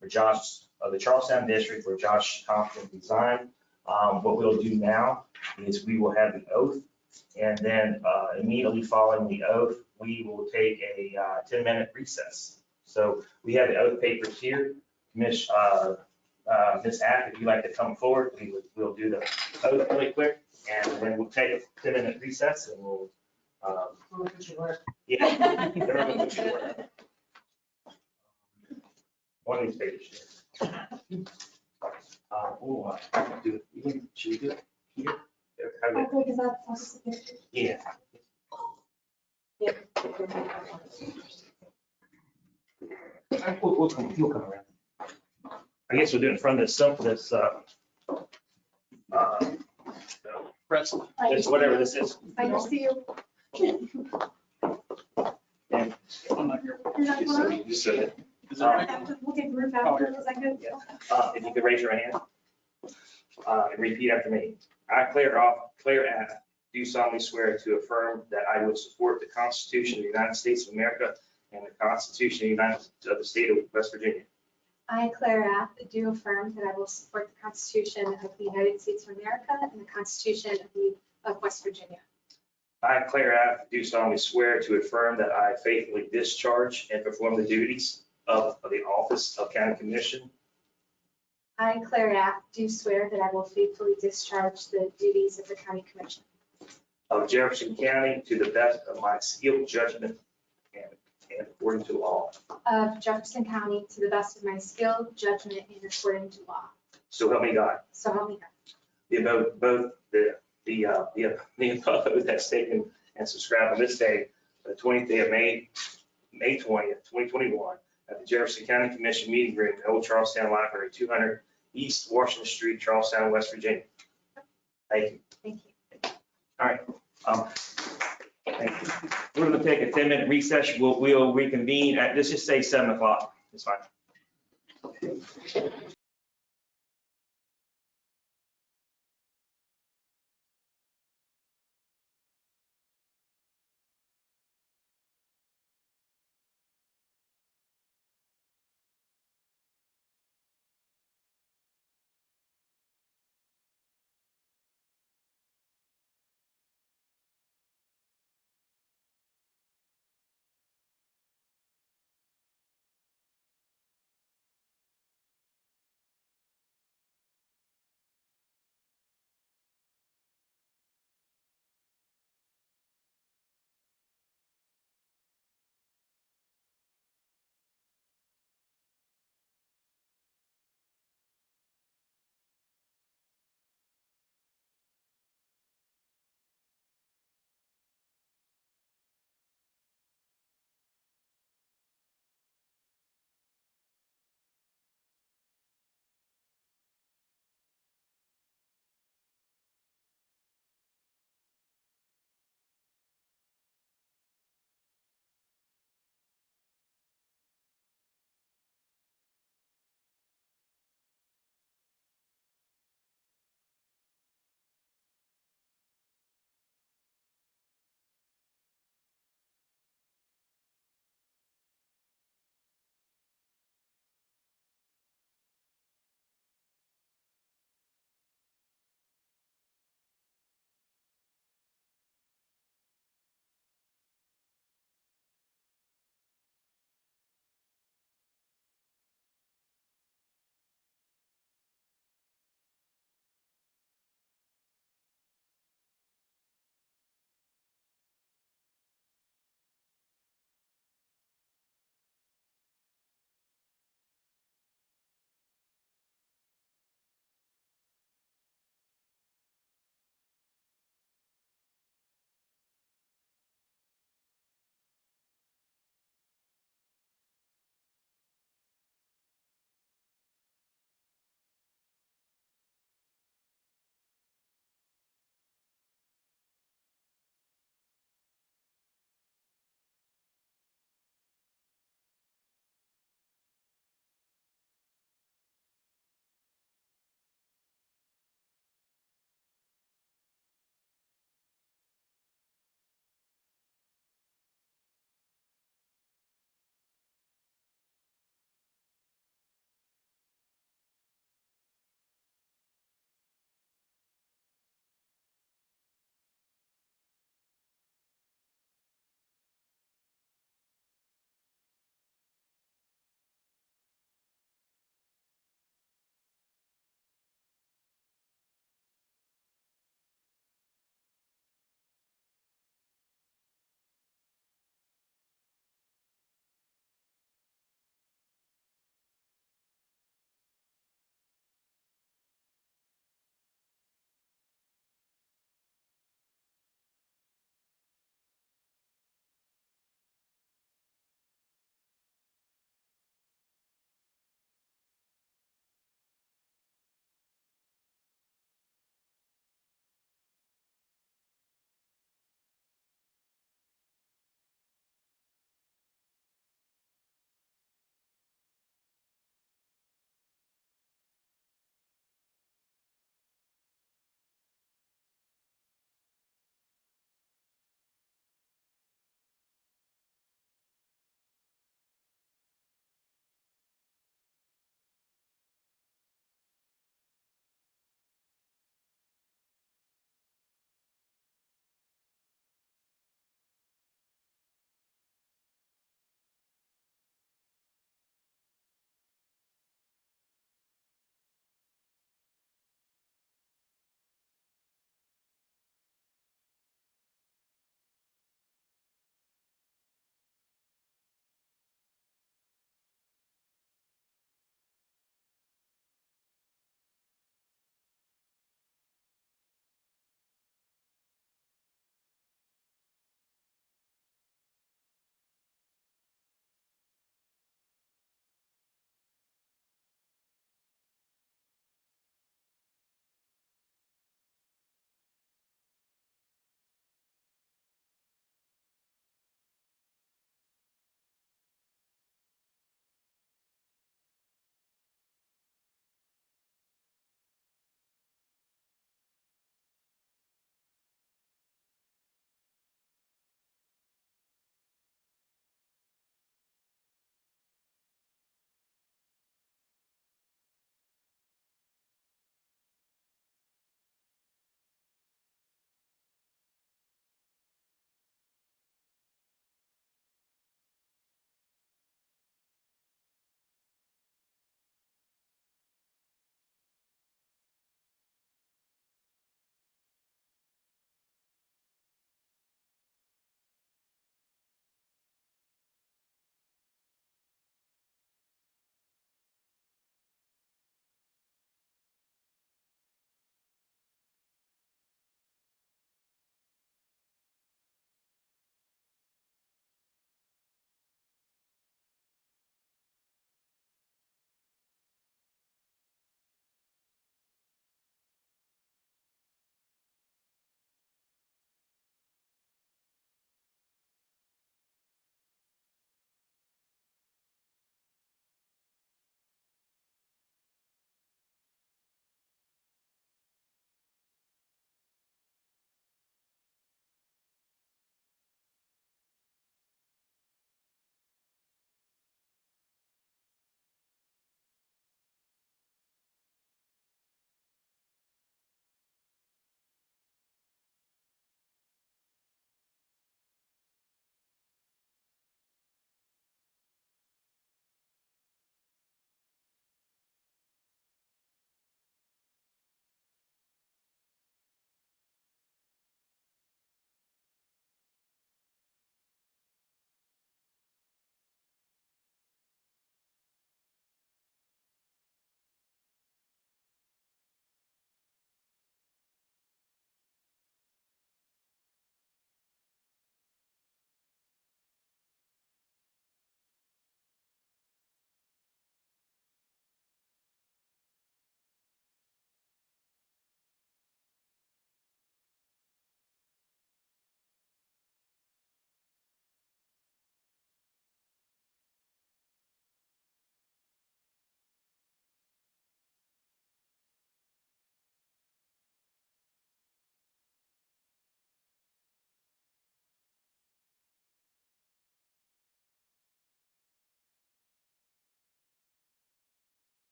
for Josh of the Charlestown district where Josh Thompson resigned. What we'll do now is we will have the oath, and then immediately following the oath, we will take a 10-minute recess. So we have the oath papers here. Ms. Aft, if you'd like to come forward, we'll do the oath really quick, and then we'll take a 10-minute recess, and we'll Look at your work. Yeah. they're gonna put you to work. One of these pages. Should we do it here? Okay, because that's. Yeah. We'll come around. I guess we'll do it in front of this, Press. this, whatever this is. I can see you. I'm not here. Just so that, Is that right? We'll take the roof out. Is that good? if you could raise your hand, and repeat after me. I, Claire Ave, do solemnly swear to affirm that I will support the Constitution of the United States of America and the Constitution of the State of West Virginia. I, Claire Ath, do affirm that I will support the Constitution of the United States of America and the Constitution of West Virginia. I, Claire Ave, do solemnly swear to affirm that I faithfully discharge and perform the duties of the office of County Commission I, Claire Ath, do swear that I will faithfully discharge the duties of the County Commission of Jefferson County to the best of my skill, judgment, and according to law. of Jefferson County to the best of my skill, judgment, and according to law. So help me God. So help me God. The above, both the above oath that's taken and subscribed on this day, the 20th day of May 20th, 2021, at the Jefferson County Commission meeting room at Old Charlestown Library, 200 East Washington Street, Charlestown, West Virginia. Thank you. Thank you. All right. Thank you. We're going to take a 10-minute recess. We'll reconvene at, let's just say 7 o'clock. It's fine.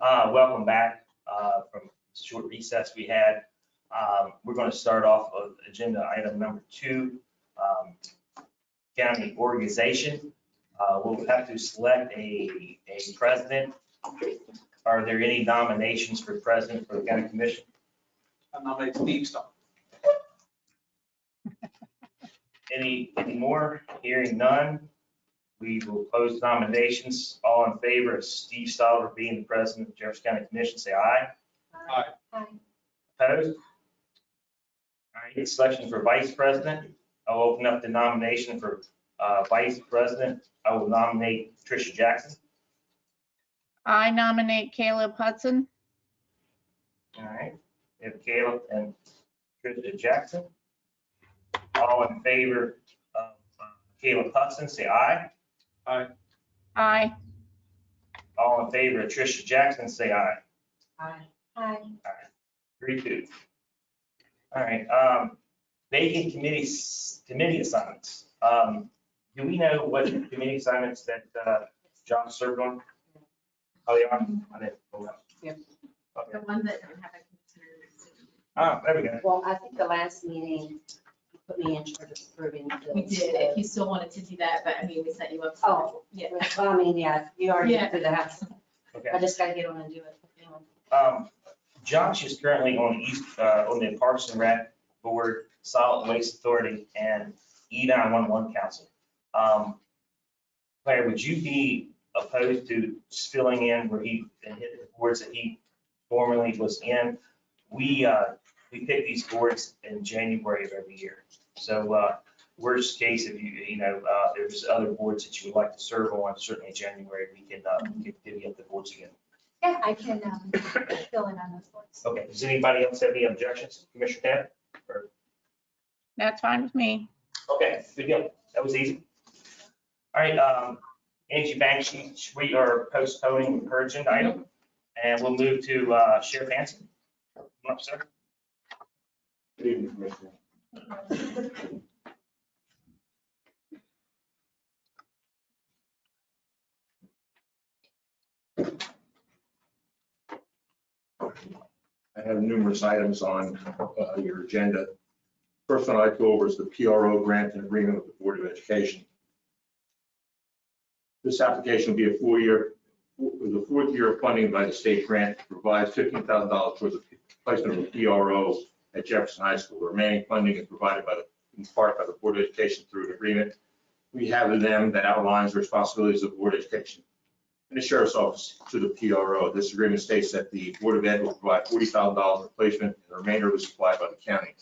Welcome back from the short recess we had. We're going to start off with agenda item number 2, county organization. We'll have to select a president. Are there any nominations for president for the county commission? I nominate Steve Stoll. Any more? Hearing none, we will close nominations. All in favor of Steve Stoller being the president of Jefferson County Commission, say aye. Aye. Opposed? All right, selection for vice president. I'll open up the nomination for vice president. I will nominate Tricia Jackson. I nominate Caleb Hudson. All right, we have Caleb and Tricia Jackson. All in favor of Caleb Hudson, say aye. Aye. All in favor of Tricia Jackson, say aye. Aye. Aye. 3-2. All right, vacant committee assignments. Do we know what committee assignments that John served on? Oh, they are? I didn't pull up. Yep. Okay. The ones that don't have a commissioner. Oh, there we go. Well, I think the last meeting, you put me in charge of approving the bills. We did, if you still wanted to do that, but I mean, we set you up. Oh, Yeah. Well, I mean, yeah, you already Yeah. did the house. I Okay. just gotta get on and do it. Josh is currently on the Parks and Rec Board, Solid Waste Authority, and E911 Council. Claire, would you be opposed to filling in where he, and hit the boards that he formerly was in? We pick these boards in January of every year. So worst case, if there's other boards that you would like to serve on, certainly in January, we can divvy up the boards again. Yeah, I can fill in on those boards. Okay, does anybody else have any objections, Commissioner Tab? Or- That's fine with me. Okay, good deal. That was easy. All right, Angie Bank sheet, we are postponing her agenda item, and we'll move to Sheriff Hanson. Come up, sir. Good evening, Commissioner. I have numerous items on your agenda. First one I'd like to go over is the PRO grant and agreement with the Board of Education. This application will be a 4-year, with a 4th year of funding by the state grant, provides $15,000 towards the placement of a PRO at Jefferson High School. The remaining funding is provided in part by the Board of Education through an agreement we have with them that outlines the responsibilities of the Board of Education and the Sheriff's Office to the PRO. This agreement states that the Board of Ed will provide $40,000 replacement, and the remainder was supplied by the county.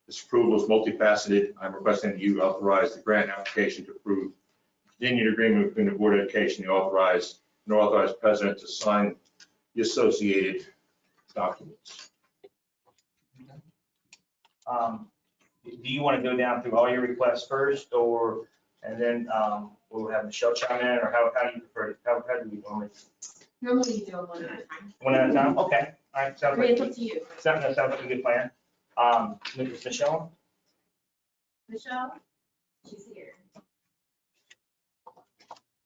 This approval is multifaceted. I'm requesting that you authorize the grant application to approve continued agreement between the Board of Education and the authorized president to sign the associated documents. Do you want to go down through all your requests first, or, and then we'll have Michelle chime in, or how do you prefer, how do we normally? Normally you do them one at a time. One at a time? Okay, all right, sounds I mean, like, it's up to you. sounds like a good plan. Michelle? Michelle, she's here.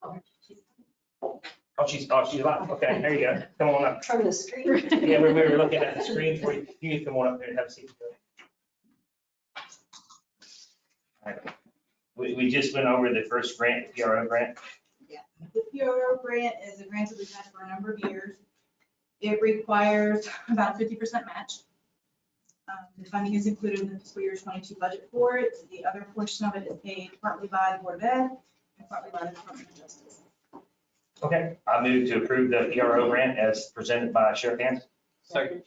Oh, she's. Oh, she's live. Okay, there you go. Come on up. From the screen. Yeah, we're looking at the screen for you. You can come on up there and have a seat. All right. We just went over the first grant, the PRO grant. Yeah, the PRO grant is a grant that we've had for a number of years. It requires about 50% match. The funding is included in the fiscal year 22 budget for it. The other portion of it is paid partly by the Board of Ed and partly by the Department of Justice. Okay, I move to approve the PRO grant as presented by Sheriff Hanson. Second.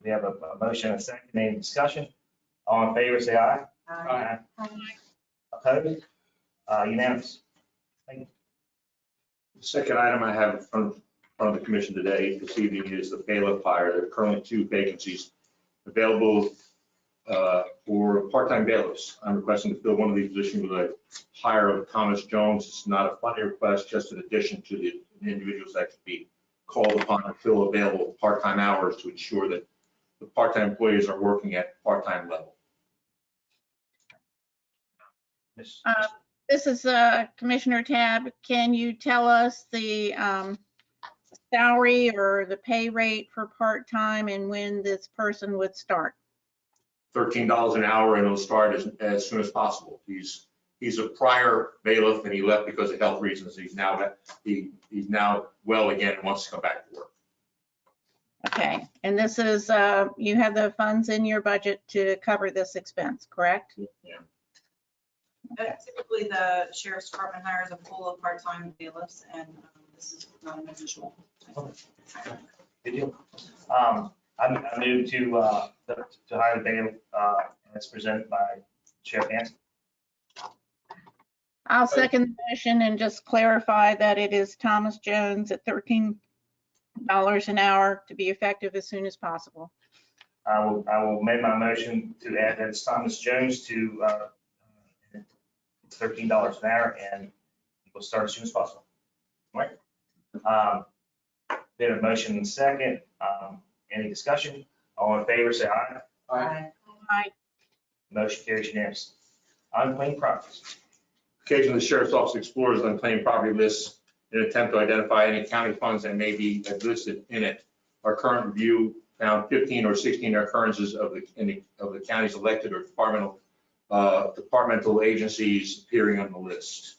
We have a motion and a second. Any discussion? All in favor, say aye. Aye. Opposed? Unanimous. Thank you. The second item I have in front of the commission today, this evening, is the bailiff hire. There are currently 2 vacancies available for part-time bailiffs. I'm requesting to fill one of these positions with a hire of Thomas Jones. It's not a funding request, just in addition to the individuals that could be called upon to fill available part-time hours to ensure that the part-time employees are working at part-time level. Miss- This is Commissioner Tab. Can you tell us the salary or the pay rate for part-time and when this person would start? $13 an hour, and it'll start as soon as possible. He's a prior bailiff, and he left because of health reasons. He's now well again and wants to come back to work. Okay, and this is, you have the funds in your budget to cover this expense, correct? Typically, the Sheriff's Department hires a pool of part-time bailiffs, and this is not unusual. Good deal. I move to hire the bailiff as presented by Sheriff Hanson. I'll second the motion and just clarify that it is Thomas Jones at $13 an hour to be effective as soon as possible. I will amend my motion to add that it's Thomas Jones to $13 an hour, and we'll start as soon as possible. All right. Been a motion and second. Any discussion? All in favor, say aye. Aye. Aye. Motion carries unanimously. Unclaimed properties. Occasionally, the sheriff's office explores unclaimed property lists in an attempt to identify any county funds that may be listed in it. Our current review found 15 or 16 occurrences of the county's elected or departmental agencies appearing on the list.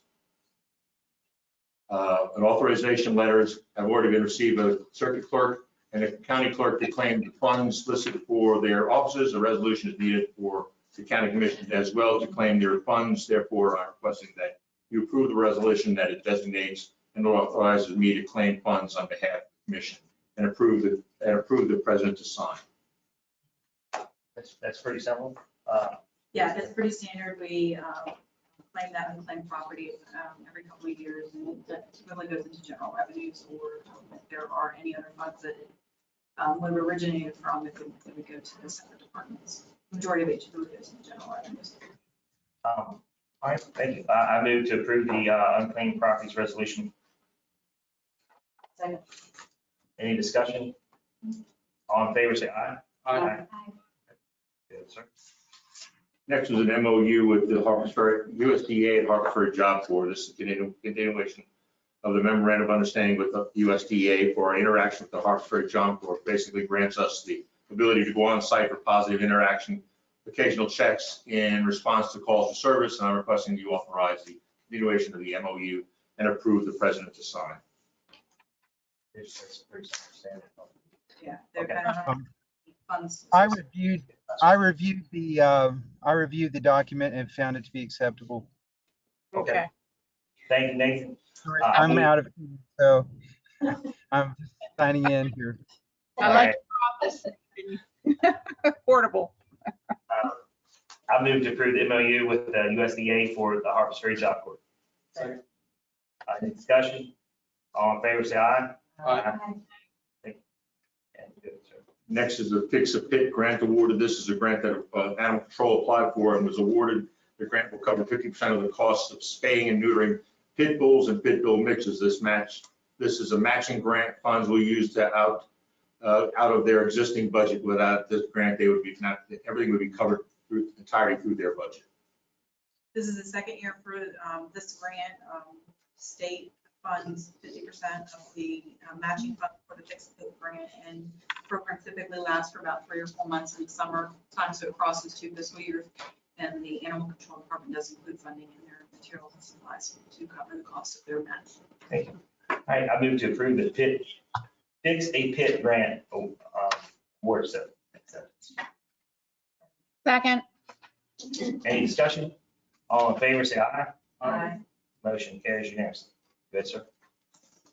An authorization letters have already been received by the circuit clerk and the county clerk to claim the funds listed for their offices. A resolution is needed for the county commission as well to claim their funds. Therefore, I'm requesting that you approve the resolution that it designates and authorizes me to claim funds on behalf of the commission and approve the president to sign. That's pretty simple. Yeah, that's pretty standard. We claim that unclaimed property every couple of years, and that typically goes into general revenues, or if there are any other funds that would have originated from if it would go to the separate departments. Majority of it would go to the general revenues. All right, thank you. I move to approve the unclaimed properties resolution. Second. Any discussion? All in favor, say aye. Aye. Good, sir. Next was an MOU with the Harpsburg, USDA and Harpsburg Job Corps. This is a continuation of the memorandum of understanding with the USDA for our interaction with the Harpsburg Job Corps. Basically grants us the ability to go on site for positive interaction, occasional checks in response to calls for service, and I'm requesting you authorize the continuation of the MOU and approve the president to sign. Yeah, they're Okay. kind of funds. I reviewed the document and found it to be acceptable. Okay. Thank you, Nathan. I'm out of, so I'm just signing in here. I like your office. Portable. I move to approve the MOU with the USDA for the Harpers Ferry Job Corps. Second. Any discussion? All in favor, say aye. Aye. And good, sir. Next is the Fix a Pit grant awarded. This is a grant that Animal Control applied for and was awarded. The grant will cover 50% of the cost of spaying and neutering pit bulls and pit bull mixes. This is a matching grant. Funds will use to out of their existing budget. Without this grant, they would be everything would be covered entirely through their budget. This is the second year for this grant. State funds 50% of the matching fund for the Fix a Pit grant, and the program typically lasts for about 3 or 4 months in the summer time, so it crosses 2 fiscal years. And the Animal Control Department does include funding in their materials and supplies to cover the cost of their match. Thank you. All right, I move to approve the Fix a Pit grant award. Second. Any discussion? All in favor, say aye. Aye. Motion carries unanimously. Good, sir.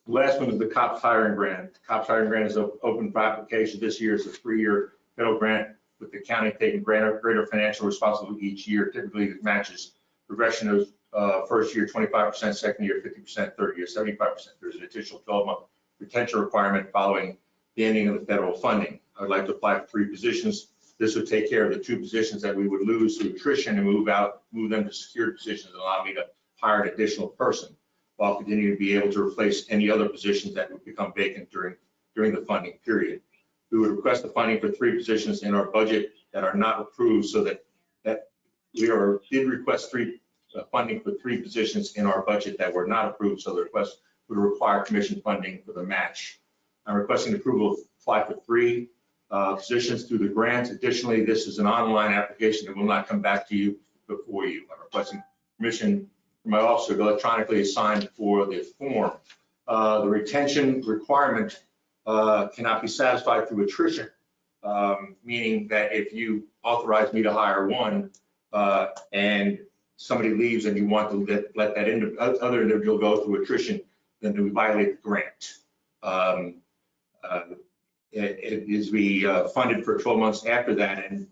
The last one is the COPS hiring grant. The COPS hiring grant is open for application this year. It's a 3-year federal grant with the county taking greater financial responsibility each year. Typically, it matches progression of first year 25%, second year 50%, third year 75%. There's an additional 12-month retention requirement following the ending of the federal funding. I would like to apply for 3 positions. This would take care of the 2 positions that we would lose to attrition and move them to secured positions and allow me to hire an additional person while continuing to be able to replace any other positions that would become vacant during the funding period. We would request the funding for 3 positions in our budget that are not approved, so that did request funding for 3 positions in our budget that were not approved, so the request would require commission funding for the match. I'm requesting approval to apply for 3 positions through the grant. Additionally, this is an online application that will not come back to you before you. I'm requesting permission for my officer to electronically assign for the form. The retention requirement cannot be satisfied through attrition, meaning that if you authorize me to hire one and somebody leaves and you want to let that other individual go through attrition, then we violate the grant. It is be funded for 12 months after that, and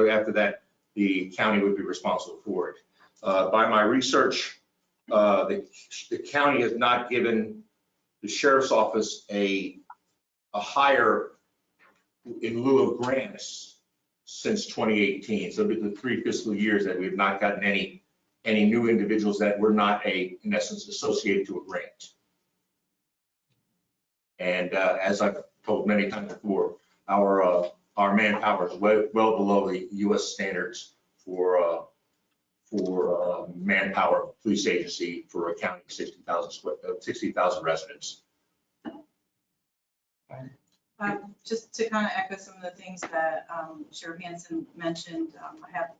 after that, the county would be responsible for it. By my research, the county has not given the sheriff's office a hire in lieu of grants since 2018. So the 3 fiscal years that we've not gotten any new individuals that were not in essence associated to a grant. And as I've told many times before, our manpower is well below the U.S. standards for manpower police agency for a county of 60,000 residents. Just to kind of echo some of the things that Sheriff Hansen mentioned, I have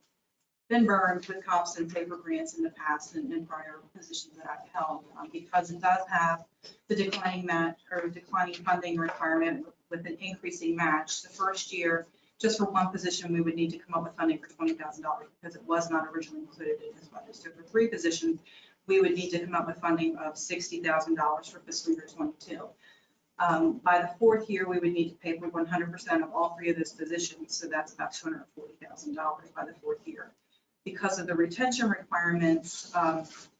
been burned with COPS and paper grants in the past and in prior positions that I've held, because it does have the declining match or declining funding requirement with an increasing match. The first year, just for 1 position, we would need to come up with funding for $20,000 because it was not originally included in his budget. So for 3 positions, we would need to come up with funding of $60,000 for fiscal year 22. By the 4th year, we would need to pay for 100% of all 3 of those positions. So that's about $240,000 by the 4th year. Because of the retention requirements,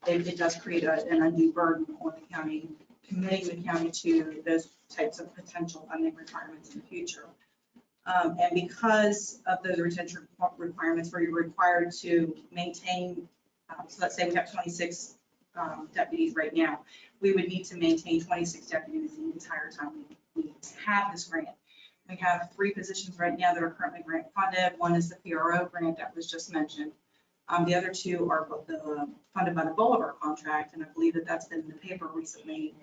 it does create an undue burden on the county, committing the county to those types of potential funding requirements in the future. And because of those retention requirements, where you're required to maintain, so let's say we have 26 deputies right now, we would need to maintain 26 deputies the entire time we have this grant. We have 3 positions right now that are currently grant funded. One is the PRO grant that was just mentioned. The other 2 are funded by the Bolivar contract, and I believe that that's been in the paper recently,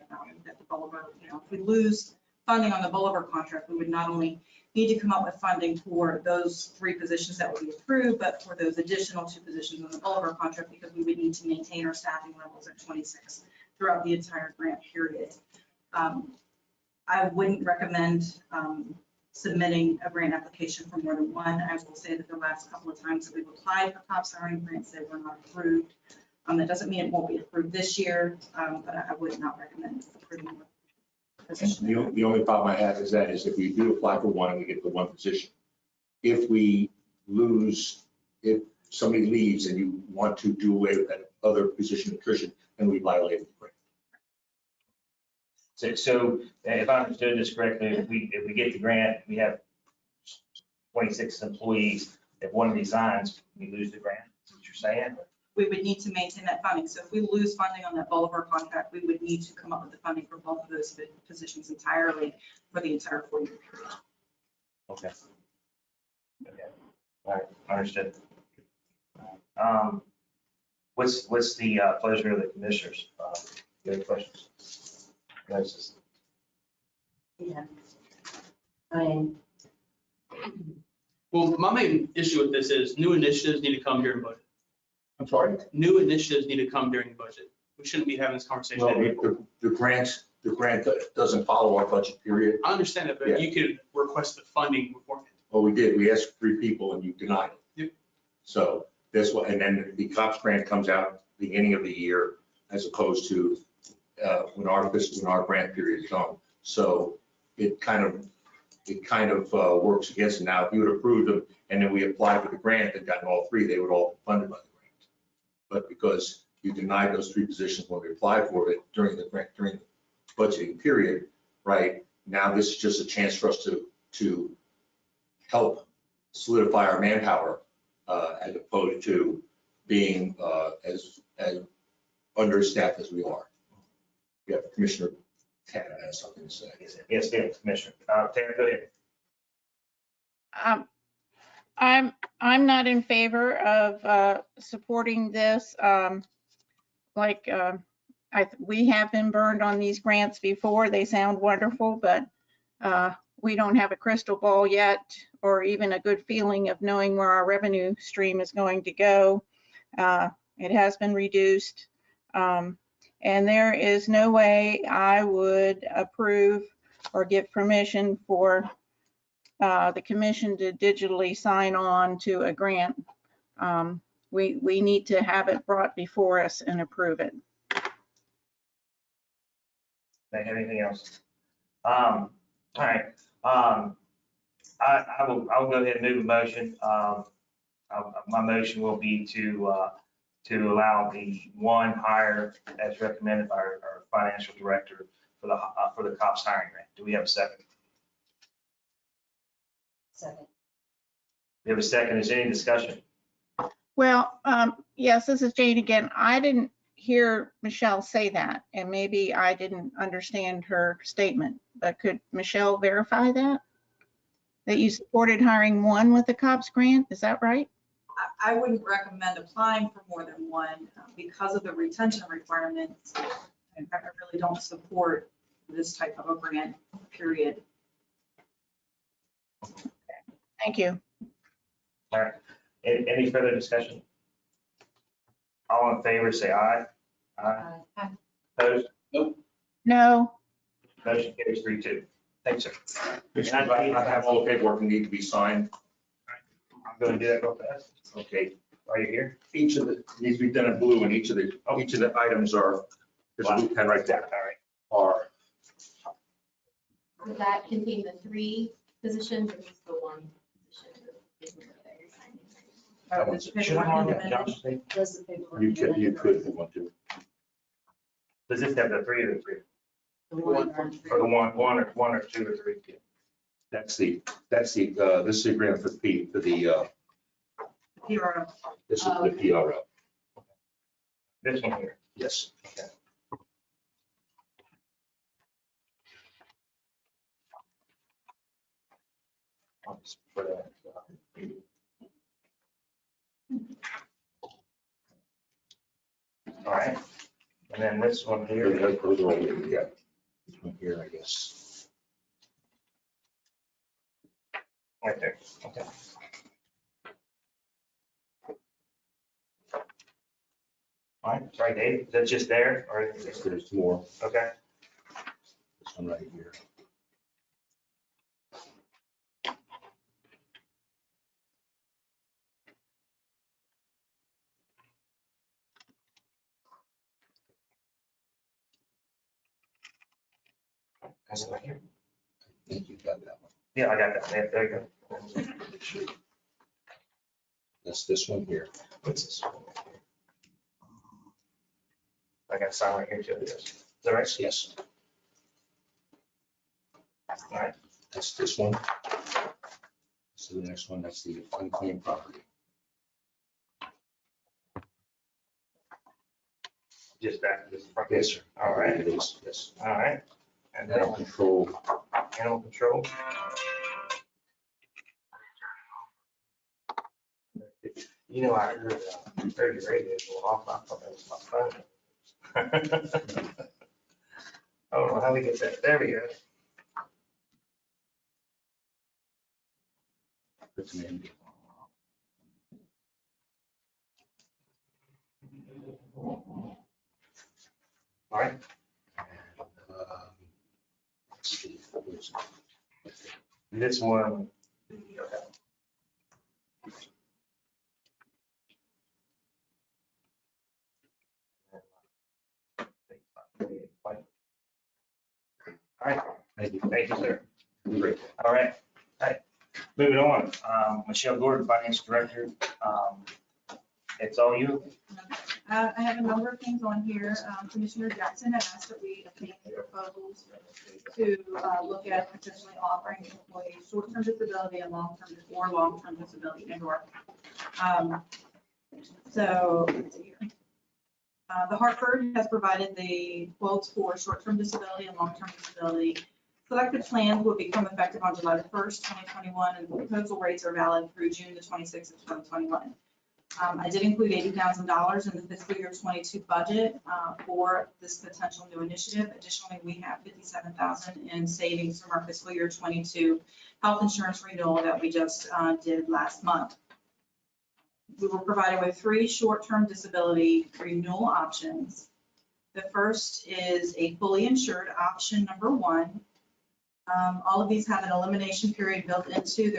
that the Bolivar, if we lose funding on the Bolivar contract, we would not only need to come up with funding for those 3 positions that would be approved, but for those additional 2 positions on the Bolivar contract, because we would need to maintain our staffing levels at 26 throughout the entire grant period. I wouldn't recommend submitting a grant application for more than one. I will say that the last couple of times that we've applied for COPS hiring grants, they were not approved. That doesn't mean it won't be approved this year, but I would not recommend approving more. The only problem I have is if we do apply for one and we get the one position, if we lose, if somebody leaves and you want to do away with that other position attrition, then we violate the grant. So if I understood this correctly, if we get the grant, we have 26 employees. If one resigns, we lose the grant. That's what you're saying? We would need to maintain that funding. So if we lose funding on that Bolivar contract, we would need to come up with the funding for both of those positions entirely for the entire 4-year period. Okay. Okay. All right, understood. What's the pleasure of the commissioners? Any questions? Yes. Yeah. I mean, Well, my main issue with this is new initiatives need to come during budget. I'm sorry? New initiatives need to come during budget. We shouldn't be having this conversation. No, the grant doesn't follow our budget period. I understand that, Yeah. but you could request the funding beforehand. Well, we did. We asked 3 people and you denied it. Yep. So that's what, and then the COPS grant comes out at the beginning of the year as opposed to when our grant period is on. So it kind of works against it. Now, if you would approve them and then we applied for the grant and gotten all 3, they would all be funded by the grant. But because you denied those 3 positions when we applied for it during the budgeting period, right? Now this is just a chance for us to help solidify our manpower as opposed to being as understaffed as we are. Yeah, Commissioner Tanner has something to say. Yes, Commissioner. Tanner, go ahead. I'm not in favor of supporting this. We have been burned on these grants before. They sound wonderful, but we don't have a crystal ball yet, or even a good feeling of knowing where our revenue stream is going to go. It has been reduced. And there is no way I would approve or give permission for the commission to digitally sign on to a grant. We need to have it brought before us and approve it. Anything else? All right. I'll go ahead and move a motion. My motion will be to allow the one hire as recommended by our financial director for the COPS hiring grant. Do we have a second? second. We have a second. Is there any discussion? Well, yes, this is Jane again. I didn't hear Michelle say that, and maybe I didn't understand her statement, but could Michelle verify that? That you supported hiring one with the COPS grant, is that right? I wouldn't recommend applying for more than one because of the retention requirements. I really don't support this type of a grant, period. Thank you. All right. Any further discussion? All in favor, say aye. Aye. Opposed? No, Motion carries 3-2. Thanks, sir. I have all the paperwork that need to be signed. I'm going to do that real fast. Okay. Are you here? Each of the, needs to be done in blue, and each of the items are, there's a blue pen right there. All right. Are, Does that contain the 3 positions or just the 1 position that you're signing? Does the Should I paperwork on need that, amendment? Johnson? Does the paperwork. you need could, amendment? if you want to. Does this have the 3 or the 3? Or the one or two or three? That's this is the agreement for the, PRO. this is the PRO. This one here. Yes. Okay. I'll just put that, all right, and then this one here. Those are all, yeah. This one here, I guess. Right there, okay. All right, sorry, Dave, is that just there, or? There's more. Okay, This one right here. that's it right here. I think you got that one. Yeah, I got that, there you go. That's this one here. What's this? I got sign right here too, yes. Is that right? Yes, All right, that's this one. So the next one, that's the unclaimed property. just that, this front. Yes, sir. All right, It is, yes. all right. And then Animal control, animal control. You know, I heard your radio go off, I thought that was my phone. I don't know how we get that, there we go. that's an end. All right, Let's see, where's it? this one. All right, thank you, sir. Great. All right, moving on. Michelle Gordon, Finance Director. It's all you. I have a number of things on here. Commissioner Jackson had asked that we obtain proposals to look at potentially offering employees short-term disability and long-term disability and/or. So let's see here. The Hartford has provided the quotes for short-term disability and long-term disability. Selected plans will become effective on July the 1st, 2021, and the proposal rates are valid through June the 26th of 2021. I did include $80,000 in the fiscal year 22 budget for this potential new initiative. Additionally, we have $57,000 in savings from our fiscal year 22 health insurance renewal that we just did last month. We were provided with 3 short-term disability renewal options. The first is a fully insured option number 1. All of these have an elimination period built into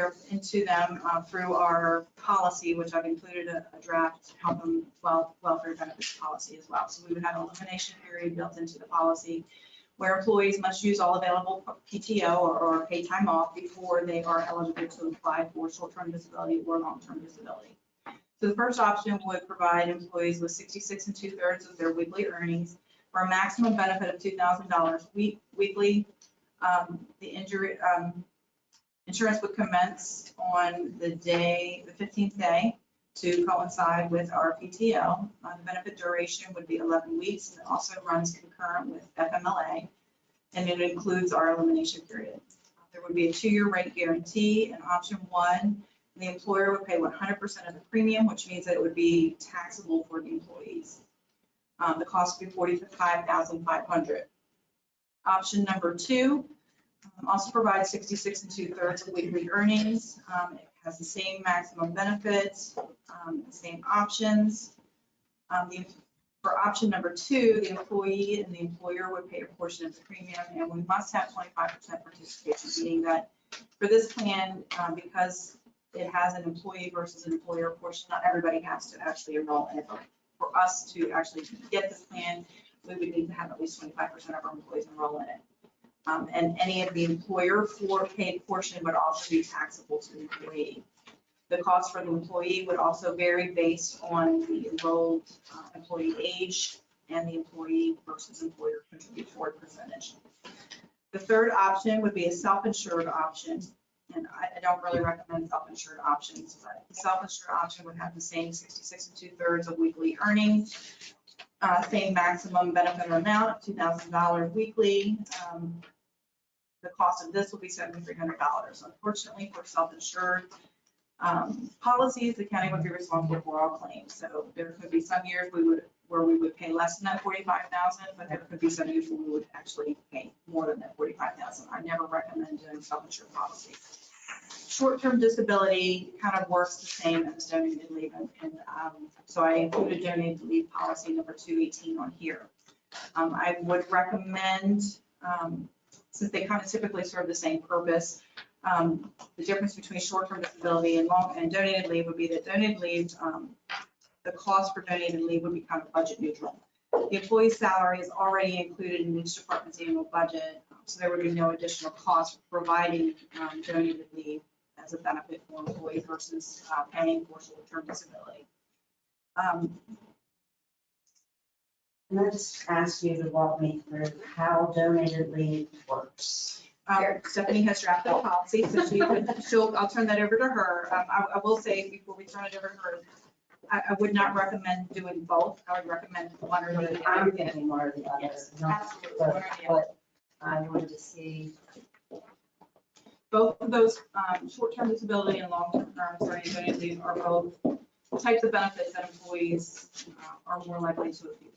them through our policy, which I've included a draft health and welfare benefits policy as well. So we would have an elimination period built into the policy where employees must use all available PTO or paid time off before they are eligible to apply for short-term disability or long-term disability. So the first option would provide employees with 66 2/3 of their weekly earnings for a maximum benefit of $2,000 weekly. The insurance would commence on the 15th day to coincide with our PTO. The benefit duration would be 11 weeks, and it also runs concurrent with FMLA, and it includes our elimination period. There would be a 2-year rate guarantee. In option 1, the employer would pay 100% of the premium, which means that it would be taxable for the employees. The cost would be $45,500. Option number 2 also provides 66 2/3 of weekly earnings. It has the same maximum benefits, the same options. For option number 2, the employee and the employer would pay a portion of the premium, and we must have 25% participation, meaning that for this plan, because it has an employee versus an employer portion, not everybody has to actually enroll in it. For us to actually get this plan, we would need to have at least 25% of our employees enroll in it. And any of the employer paid portion would also be taxable to the employee. The cost for the employee would also vary based on the enrolled employee age and the employee versus employer contributory percentage. The third option would be a self-insured option. And I don't really recommend self-insured options, but the self-insured option would have the same 66 2/3 of weekly earnings, same maximum benefit amount of $2,000 weekly. The cost of this will be $7,300. Unfortunately, for self-insured policies, the county would be responsible for all claims. So there could be some years where we would pay less than that $45,000, but there could be some years where we would actually pay more than that $45,000. I never recommend doing self-insured policies. Short-term disability kind of works the same as donated leave, and so I included donated leave policy number 218 on here. I would recommend, since they kind of typically serve the same purpose, the difference between short-term disability and donated leave would be that donated leave, the cost for donated leave would be kind of budget neutral. The employee's salary is already included in each department's annual budget, so there would be no additional cost for providing donated leave as a benefit for employees versus paying for short-term disability. Can I just ask you to walk me through how donated leave works? Stephanie has drafted a policy, so I'll turn that over to her. I will say before we turn it over to her, I would not recommend doing both. I would recommend one or the other. I'm thinking one or the other. Yes, not absolutely, both, one or the other. But I wanted to see. Both of those, short-term disability and long-term donated leave are both types of benefits that employees are more likely to abuse.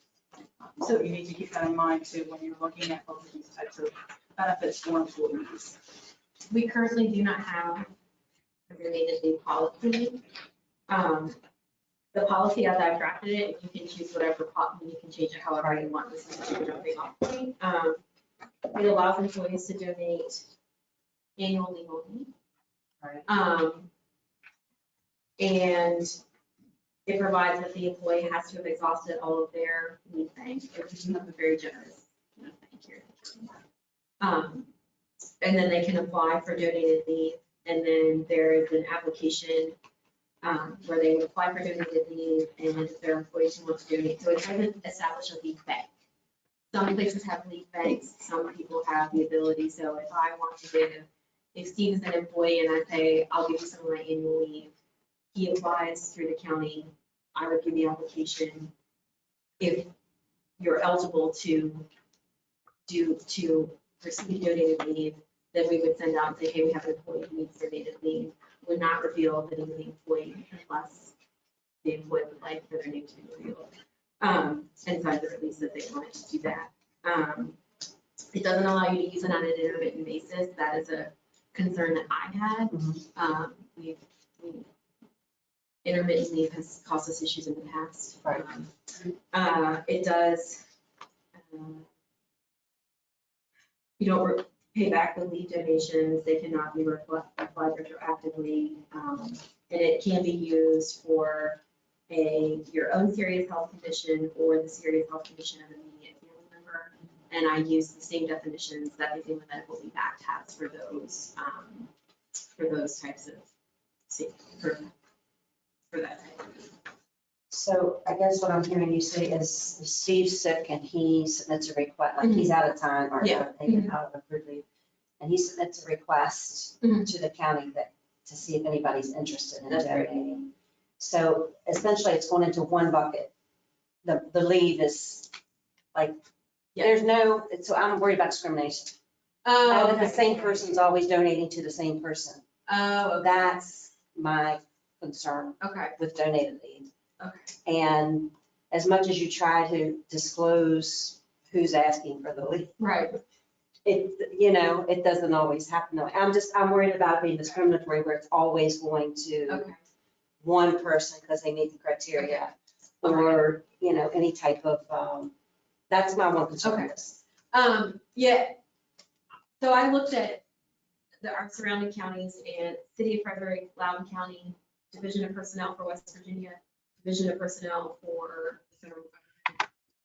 So you need to keep that in mind too when you're looking at both of these types of benefits for employees. We currently do not have a donated leave policy. The policy as I've drafted it, you can choose whatever, you can change it however you want. This is just a jumping off point. It allows employees to donate annual legal leave. Right. And it provides that the employee has to have exhausted all of their leave banks, which you have a very generous bank here. And then they can apply for donated leave, and then there is an application where they would apply for donated leave, and if their employees who want to donate, so it doesn't establish a leave bank. Some places have leave banks, some people have the ability, so if I want to give, if Steve is an employee and I say, I'll give you some of my annual leave, he applies through the county, I would give the application. If you're eligible to receive donated leave, then we would send out and say, hey, we have an employee who needs donated leave. Would not reveal the name of the employee unless the employee would like for their name to be revealed. And sign the release that they wanted to do that. It doesn't allow you to use it on an intermittent basis. That is a concern that I had. Intermittent leave has caused us issues in the past. Right. It does, you don't pay back the leave donations. They cannot be applied retroactively. And it can be used for your own serious health condition or the serious health condition of an immediate family member. And I use the same definitions that the Family Medical Leave Act has for those types of, for that type of leave. So I guess what I'm hearing you say is Steve's sick and he submits a request, like he's out of time or Yeah. taken out of approved leave. And he submits a request to the county to see if anybody's interested in That's right. donating. So essentially it's going into one bucket. The leave is like, Yeah. there's no, so I'm worried about discrimination. That the same person's always donating to the same person. Oh, okay. That's my concern Okay. with donated leave. Okay. And as much as you try to disclose who's asking for the leave, Right. it doesn't always happen. I'm worried about being discriminatory where it's always going to Okay. one person because they meet the criteria or, any type of, that's my one concern. Okay. Yeah. So I looked at our surrounding counties and City of Frederick, Loudoun County, Division of Personnel for West Virginia, Division of Personnel for,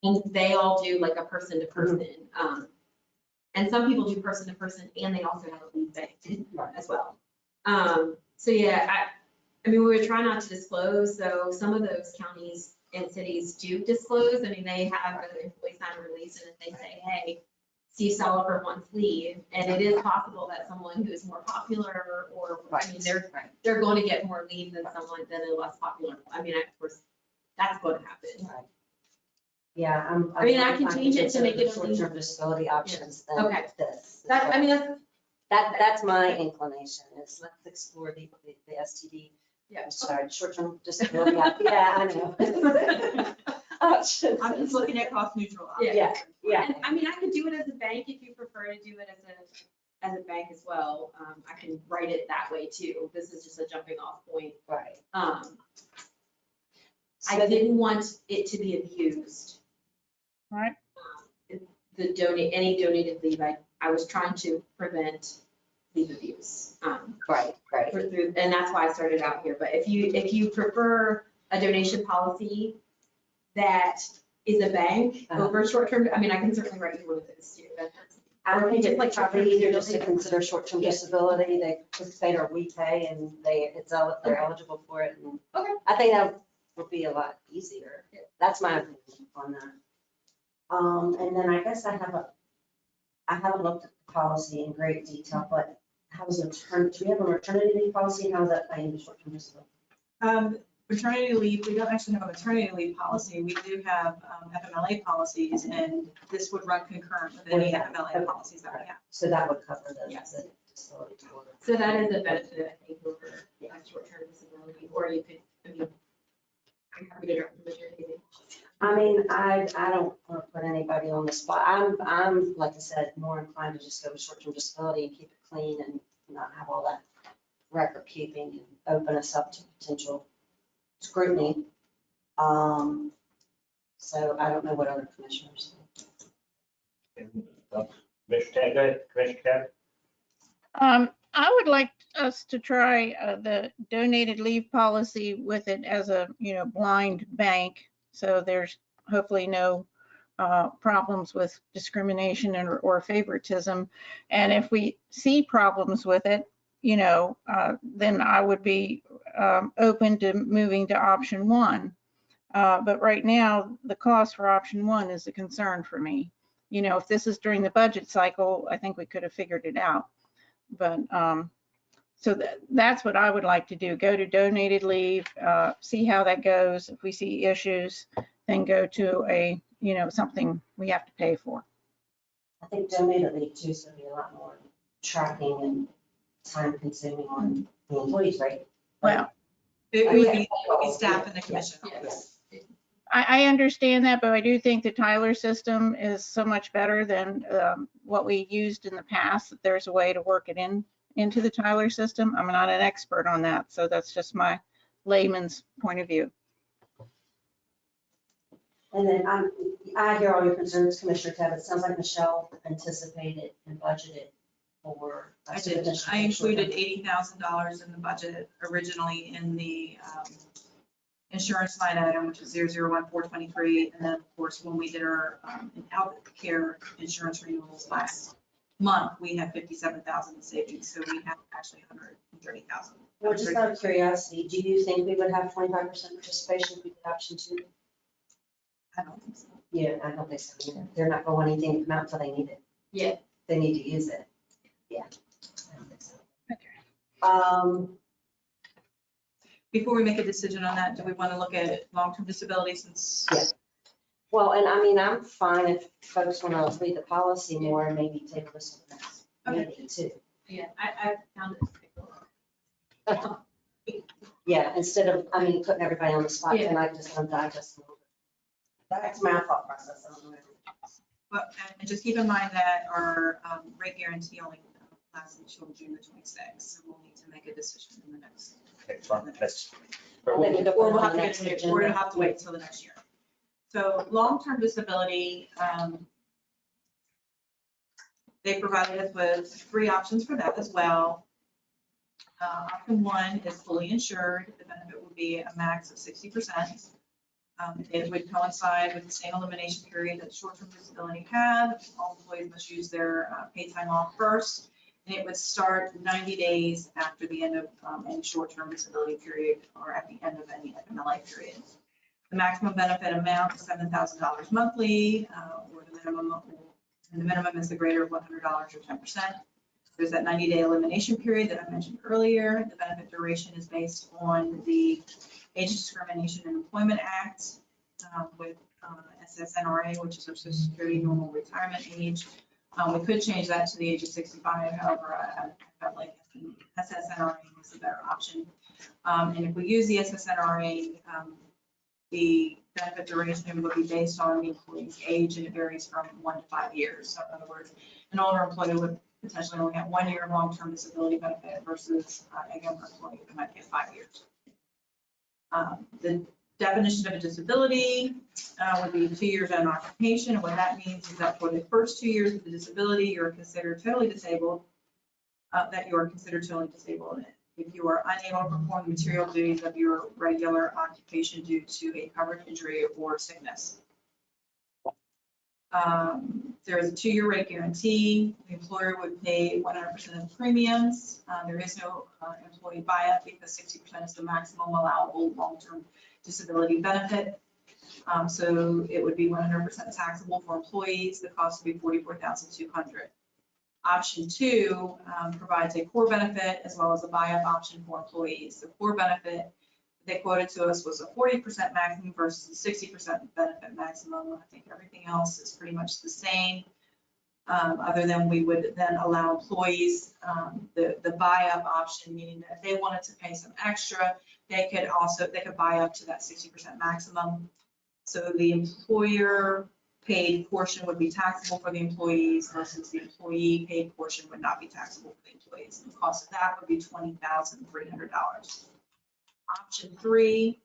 and they all do like a person to person. And some people do person to person and they also have a leave bank as well. So yeah, I mean, we would try not to disclose. So some of those counties and cities do disclose. I mean, they have an employee sign a release and if they say, hey, Steve Soliper wants leave, and it is possible that someone who is more popular, or, I mean, they're going to get more leave than someone that is less popular. I mean, of course, that's going to happen. Yeah, I mean, I can change it to make it a short-term disability options than Okay. this. That, I mean, That's my inclination, is let's explore the STD. Yeah. I'm sorry, short-term disability. Yeah, I know. Options. I'm just looking at cost neutral options. Yeah. And I mean, I could do it as a bank if you prefer to do it as a bank as well. I can write it that way too. This is just a jumping off point. Right. I didn't want it to be abused. Right. Any donated leave, I was trying to prevent leave abuse. Right. And that's why I started out here. But if you prefer a donation policy that is a bank over short-term, I mean, I can certainly write you one of those too. I think it's like probably easier just to consider short-term disability. They participate or we pay and they're eligible for it. And Okay. I think that would be a lot easier. That's my opinion on that. And then I guess I haven't looked at the policy in great detail, but do we have a maternity leave policy? How is that playing into short-term disability? Maternity leave, we don't actually have a maternity leave policy. We do have FMLA policies, and this would run concurrent with any FMLA policies that we have. So that would cover the Yes. the disability. So that is a benefit, I think, over short-term disability, or you could, I mean, I'm happy to direct the maternity leave. I mean, I don't want to put anybody on the spot. I'm, like I said, more inclined to just go with short-term disability and keep it clean and not have all that record keeping and open us up to potential scrutiny. So I don't know what other commissioners. Commissioner Tan, go ahead, Commissioner Tan. I would like us to try the donated leave policy with it as a, blind bank. So there's hopefully no problems with discrimination or favoritism. And if we see problems with it, then I would be open to moving to option one. But right now, the cost for option one is a concern for me. If this is during the budget cycle, I think we could have figured it out. But so that's what I would like to do. Go to donated leave, see how that goes. If we see issues, then go to a, something we have to pay for. I think donated leave too is going to be a lot more tracking and time consuming on the employees, right? Well, It would be staff in the commission office. I understand that, but I do think the Tyler system is so much better than what we used in the past, that there's a way to work it into the Tyler system. I'm not an expert on that, so that's just my layman's point of view. And then I hear all your concerns, Commissioner Tab. It sounds like Michelle anticipated and budgeted for. I did. I included $80,000 in the budget originally in the insurance line item, which is 001423. And then, of course, when we did our healthcare insurance renewals last month, we had 57,000 in savings. So we have actually 130,000. Well, just out of curiosity, do you think we would have 25% participation if we did option two? I don't think so. Yeah, I don't think so either. They're not going to want anything to come out until they need it. Yeah. They need to use it. Yeah. I don't think so. Okay. Before we make a decision on that, do we want to look at long-term disability since? Yeah. Well, and I mean, I'm fine if folks want to read the policy more and maybe take this to the next meeting too. Yeah, I found it. Yeah, instead of, putting everybody on the spot Yeah. tonight, just want to digest a little bit. That's my thought process. I don't know. But, and just keep in mind that our rate guarantee only lasts until June the 26th. So we'll need to make a decision in the next. Okay, fine. That's- I think we go Or we'll for have the to next get, agenda. we're gonna have to wait until the next year. So long-term disability, they provided us with 3 options for that as well. Option 1 is fully insured. The benefit would be a max of 60%. It would coincide with the same elimination period that short-term disability had. All employees must use their paid time off first. And it would start 90 days after the end of any short-term disability period or at the end of any FMLA period. The maximum benefit amount is $7,000 monthly, or the minimum and the minimum is the greater of $100 or 10%. There's that 90-day elimination period that I mentioned earlier. The benefit duration is based on the Age Discrimination and Employment Act with SSNRA, which is Social Security normal retirement age. We could change that to the age of 65. However, I felt like SSNRA was the better option. And if we use the SSNRA, the benefit duration would be based on the employee's age, and it varies from 1 to 5 years. So in other words, an older employee would potentially only have 1 year of long-term disability benefit versus a younger employee who might get 5 years. The definition of a disability would be 2 years on occupation. And what that means is that for the first 2 years of the disability, you're considered totally disabled, if you are unable to perform the material duties of your regular occupation due to a covered injury or sickness. There is a 2-year rate guarantee. The employer would pay 100% of the premiums. There is no employee buy-up because 60% is the maximum allowable long-term disability benefit. So it would be 100% taxable for employees. The cost would be $44,200. Option 2 provides a core benefit as well as a buy-up option for employees. The core benefit they quoted to us was a 40% maximum versus a 60% benefit maximum. I think everything else is pretty much the same, other than we would then allow employees the buy-up option, meaning that if they wanted to pay some extra, they could buy up to that 60% maximum. So the employer paid portion would be taxable for the employees versus the employee paid portion would not be taxable for the employees. And the cost of that would be $20,300. Option 3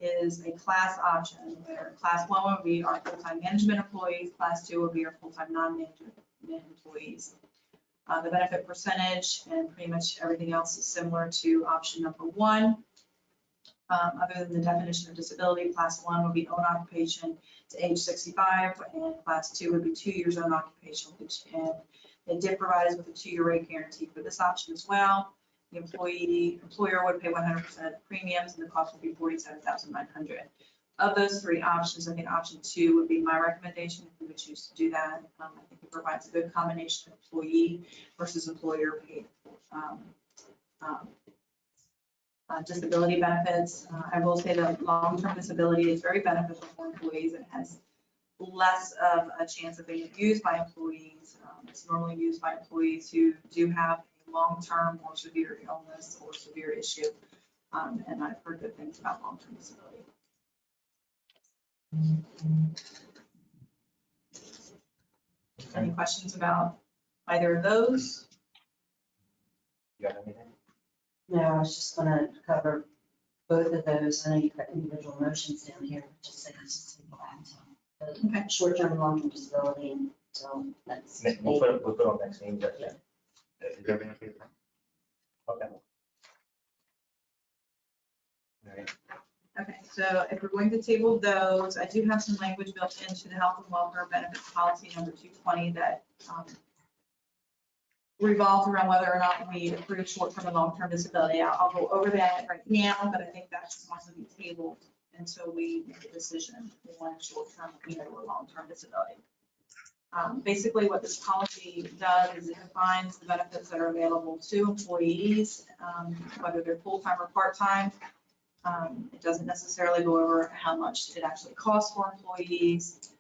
is a class option where class 1 would be our full-time management employees, class 2 would be our full-time non-management employees. The benefit percentage and pretty much everything else is similar to option number 1. Other than the definition of disability, class 1 would be own occupation to age 65, and class 2 would be 2 years own occupation, and they did provide us with a 2-year rate guarantee for this option as well. The employer would pay 100% of the premiums, and the cost would be $47,900. Of those 3 options, I think option 2 would be my recommendation if we would choose to do that. I think it provides a good combination of employee versus employer paid disability benefits. I will say that long-term disability is very beneficial for employees. It has less of a chance of being used by employees. It's normally used by employees who do have a long-term or severe illness or severe issue. And I've heard good things about long-term disability. Any questions about either of those? You got anything? No, I was just gonna cover both of those. I know you've got individual motions down here, just say this is Okay. short-term and long-term disability. So that's. We'll put on next meeting. Is there anything? Okay. All right. Okay, so if we're going to table those, I do have some language built into the health and welfare benefits policy number 220 that revolves around whether or not we approve short-term and long-term disability. I'll go over that right now, but I think that should also be tabled until we make a decision on short-term or long-term disability. Basically, what this policy does is it defines the benefits that are available to employees, whether they're full-time or part-time. It doesn't necessarily go over how much it actually costs for employees.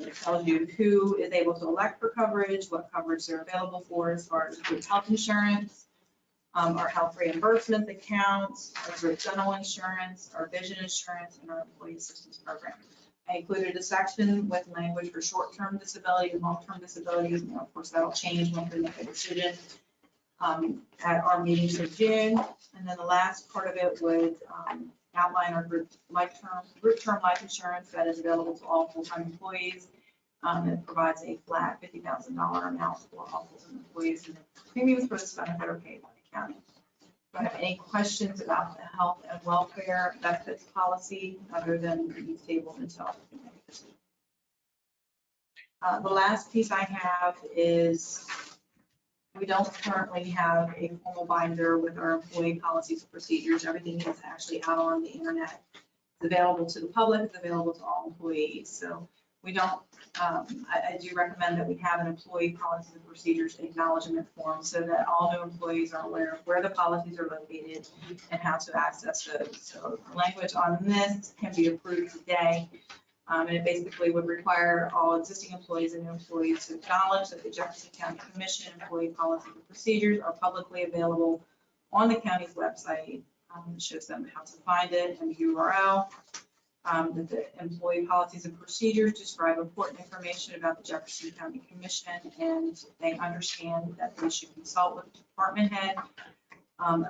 It tells you who is able to elect for coverage, what coverage they're available for as far as group health insurance, our health reimbursement accounts, our group dental insurance, our vision insurance, and our employee assistance program. I included a section with language for short-term disability and long-term disability. Of course, that'll change when we make a decision at our meetings in June. And then the last part of it would outline our group term life insurance that is available to all full-time employees. It provides a flat $50,000 amount for all full-time employees, and the premiums for this benefit are paid by the county. Do I have any questions about the health and welfare benefits policy other than these tabled until we make a decision? The last piece I have is we don't currently have a formal binder with our employee policies and procedures. Everything is actually out on the internet. It's available to the public, it's available to all employees. So we don't, I do recommend that we have an employee policies and procedures acknowledgement form so that all new employees are aware of where the policies are located and how to access those. So language on this can be approved today. And it basically would require all existing employees and new employees to acknowledge that the Jefferson County Commission employee policies and procedures are publicly available on the county's website. It shows them how to find it and the URL. That the employee policies and procedures describe important information about the Jefferson County Commission, and they understand that they should consult with the department head. I'm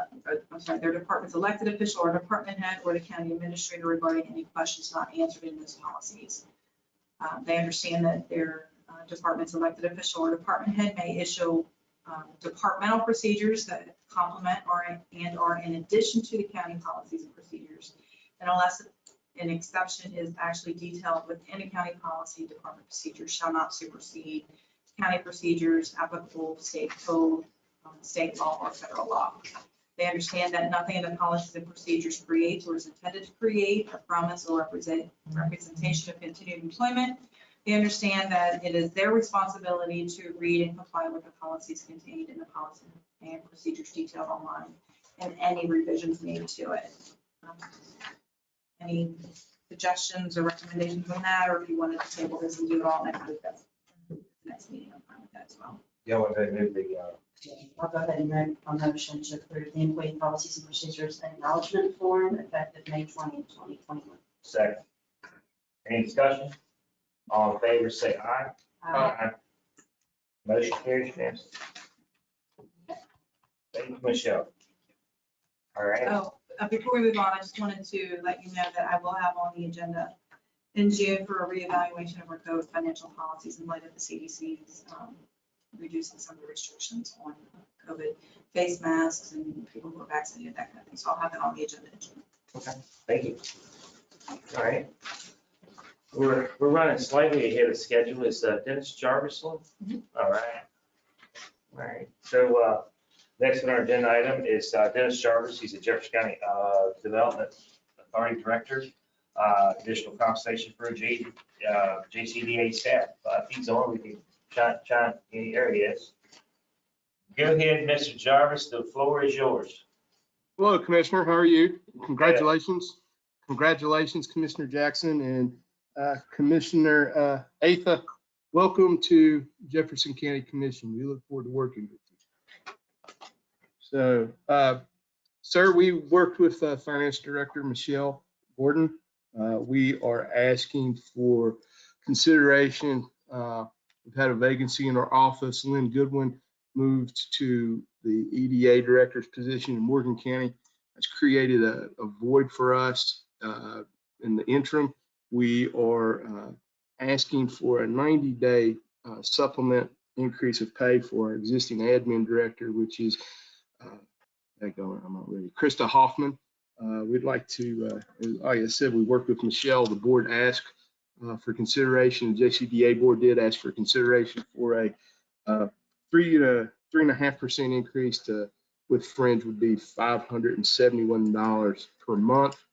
sorry, their department's elected official or department head or the county administrator regarding any questions not answered in those policies. They understand that their department's elected official or department head may issue departmental procedures that complement and are in addition to the county policies and procedures. And unless an exception is actually detailed within a county policy, department procedures shall not supersede county procedures, applicable state code, state law, or federal law. They understand that nothing in the policies and procedures creates or is intended to create a promise or representation of continued employment. They understand that it is their responsibility to read and comply with the policies contained in the policy and procedures detailed online and any revisions made to it. Any suggestions or recommendations on that, or if you wanted to table this and do it all next week, that's the next meeting, I'm fine with that as well. Yeah, we're going to move the, I'll go ahead and make a motion to approve the employee policies and procedures acknowledgement form effective May 20, 2021. second. Any discussion? All in favor, say aye. Aye. Motion carries unanimously. Thank you, Michelle. All right. Oh, before we move on, I just wanted to let you know that I will have on the agenda in June for a reevaluation of our code financial policies in light of the CDC's reducing some of the restrictions on COVID, face masks and people who are vaccinated, that kind of thing. So I'll have that on the agenda in June. Okay, thank you. All right. We're running slightly ahead of schedule. Is Dennis Jarvis on? All right. All right. So next on our agenda item is Dennis Jarvis. He's a Jefferson County Development Authority Director. Additional compensation for JCDA staff. If he's on, we can chime in. There he is. Go ahead, Mr. Jarvis. The floor is yours. Hello, Commissioner. How are you? Congratulations. Congratulations, Commissioner Jackson and Commissioner Atha. Welcome to Jefferson County Commission. We look forward to working with you. So, sir, we worked with Finance Director Michelle Gordon. We are asking for consideration. We've had a vacancy in our office. Lynn Goodwin moved to the EDA Director's position in Morgan County. It's created a void for us in the interim. We are asking for a 90-day supplement increase of pay for our existing admin director, which is, I'm not ready, Krista Hoffman. We'd like to, like I said, we worked with Michelle. The board asked for consideration. The JCDA board did ask for consideration for a 3 to 3.5% increase to, with fringe would be $571 per month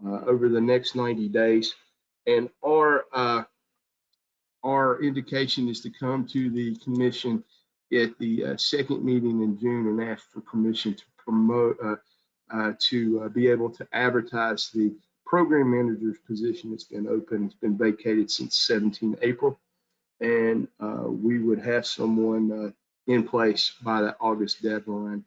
over the next 90 days. And our indication is to come to the commission at the second meeting in June and ask for permission to promote, to be able to advertise the program manager's position. It's been open, it's been vacated since 17 April. And we would have someone in place by the August deadline.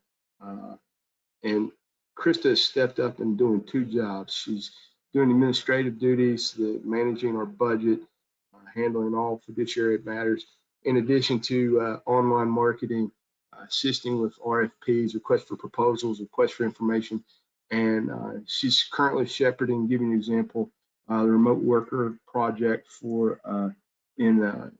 And Krista has stepped up and doing 2 jobs. She's doing administrative duties, managing our budget, handling all fiduciary matters, in addition to online marketing, assisting with RFPs, requests for proposals, requests for information. And she's currently shepherding, giving you an example, the remote worker project for in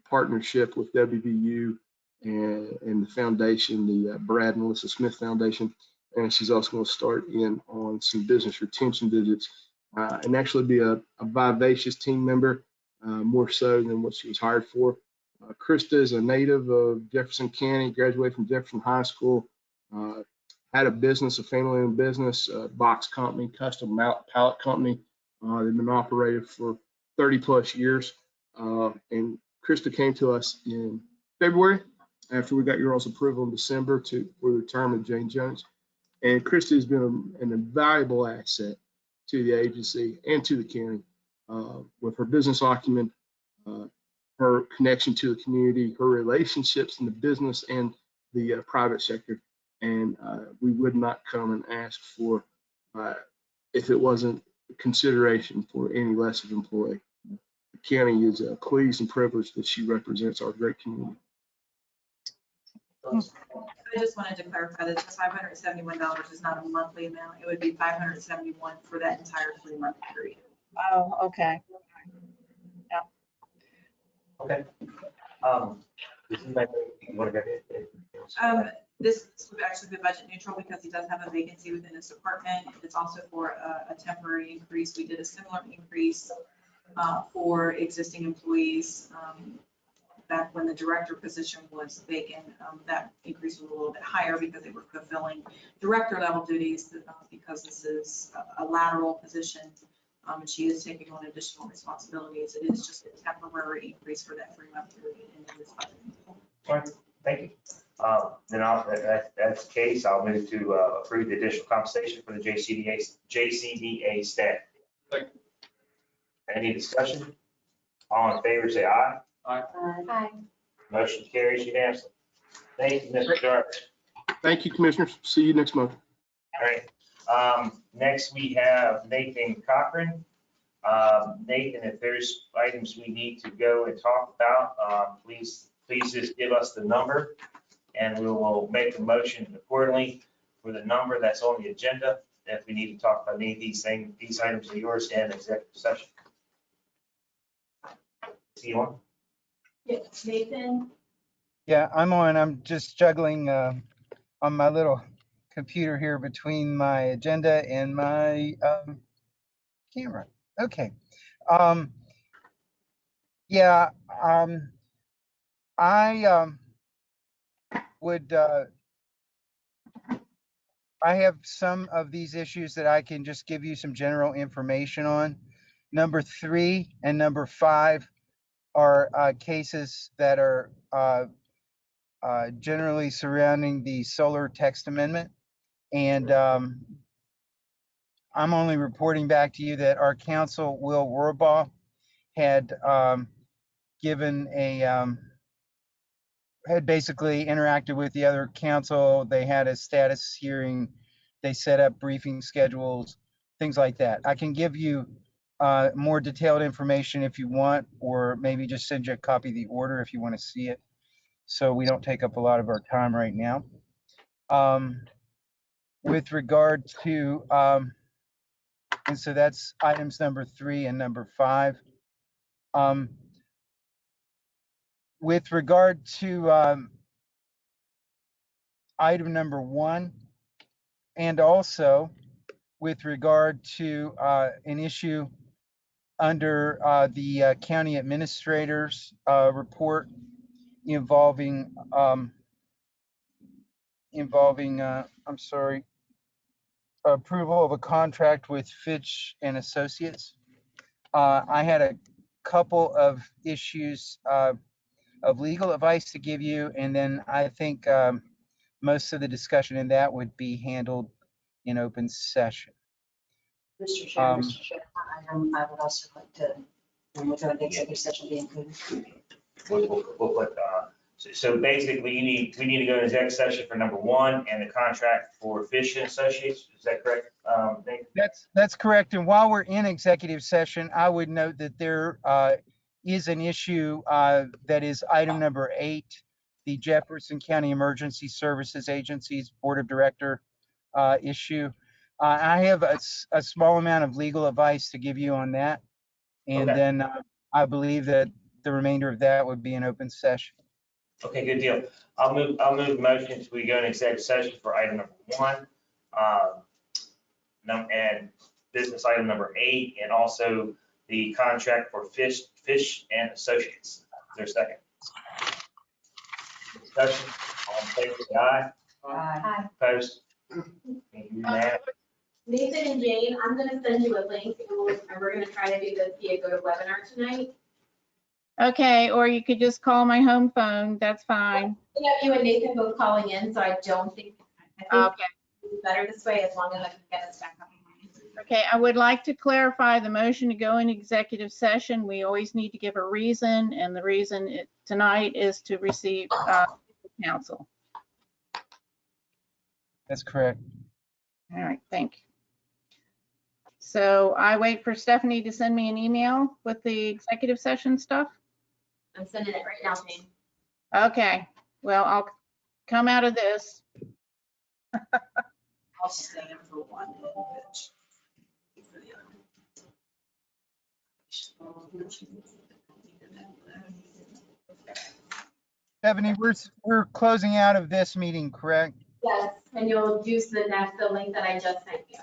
partnership with WVU and the foundation, the Brad and Melissa Smith Foundation. And she's also going to start in on some business retention visits and actually be a vivacious team member, more so than what she was hired for. Krista is a native of Jefferson County, graduated from Jefferson High School, had a business, a family-owned business, a box company, custom pallet company. They've been operated for 30 plus years. And Krista came to us in February after we got your all's approval in December for the retirement of Jane Jones. And Krista has been an invaluable asset to the agency and to the county with her business acumen, her connection to the community, her relationships in the business and the private sector. And we would not come and ask for, if it wasn't consideration for any less of employee. The county is pleased and privileged that she represents our great community. I just wanted to clarify that the $571 is not a monthly amount. It would be $571 for that entire 3-month period. Oh, okay. Okay. Does anybody want to go ahead? This would actually be budget neutral because he does have a vacancy within his department. It's also for a temporary increase. We did a similar increase for existing employees. Back when the director position was vacant, that increase was a little bit higher because they were fulfilling director level duties because this is a lateral position. And she is taking on additional responsibilities. It is just a temporary increase for that 3-month period in this budget. All right, thank you. Then if that's the case, I'll move to approve the additional compensation for the JCDA staff. Any discussion? All in favor, say aye. Hi. Motion carries unanimously. Thank you, Mr. Jarvis. Thank you, commissioners. See you next month. All right. Next, we have Nathan Cochran. Nathan, if there's items we need to go and talk about, please just give us the number and we will make a motion accordingly for the number that's on the agenda. If we need to talk about any of these things, these items are yours in executive session. See you on. Yes, Nathan. Yeah, I'm on. I'm just juggling on my little computer here between my agenda and my camera. Okay. Yeah, I would, I have some of these issues that I can just give you some general information on. Number 3 and number 5 are cases that are generally surrounding the solar text amendment. And I'm only reporting back to you that our counsel, Will Rohrbaugh, had given a, had basically interacted with the other counsel. They had a status hearing. They set up briefing schedules, things like that. I can give you more detailed information if you want, or maybe just send you a copy of the order if you want to see it. So we don't take up a lot of our time right now. With regard to, and so that's items number 3 and number 5. With regard to item number 1, and also with regard to an issue under the county administrator's report involving, I'm sorry, approval of a contract with Fitch and Associates. I had a couple of issues of legal advice to give you, and then I think most of the discussion in that would be handled in open session. Mr. Chair, I would also like to, when we're doing the executive session, be included. We'll put, so basically we need to go to executive session for number 1 and the contract for Fish and Associates. Is that correct? Dave? That's correct. And while we're in executive session, I would note that there is an issue that is item number 8, the Jefferson County Emergency Services Agency's Board of Director issue. I have a small amount of legal advice to give you on that. And Okay. then I believe that the remainder of that would be an open session. Okay, good deal. I'll move motions. We go into executive session for item number 1, and business item number 8, and also the contract for Fish and Associates. Is there a second? Discussion, all in favor, say aye. Hi. Opposed? Thank you, Matt. Nathan and Jane, I'm gonna send you a link and we're gonna try to do this via GoToWebinar tonight. Okay, or you could just call my home phone. That's fine. We have you and Nathan both calling in, so I don't think, I think Okay. it's better this way as long as I can get us back up. Okay, I would like to clarify the motion to go in executive session. We always need to give a reason, and the reason tonight is to receive counsel. That's correct. All right, thank you. So I wait for Stephanie to send me an email with the executive session stuff. I'm sending it right now, Jane. Okay, well, I'll come out of this. I'll stay in for one. For the other Stephanie, we're closing out of this meeting, correct? Yes, and you'll use the link that I just sent you.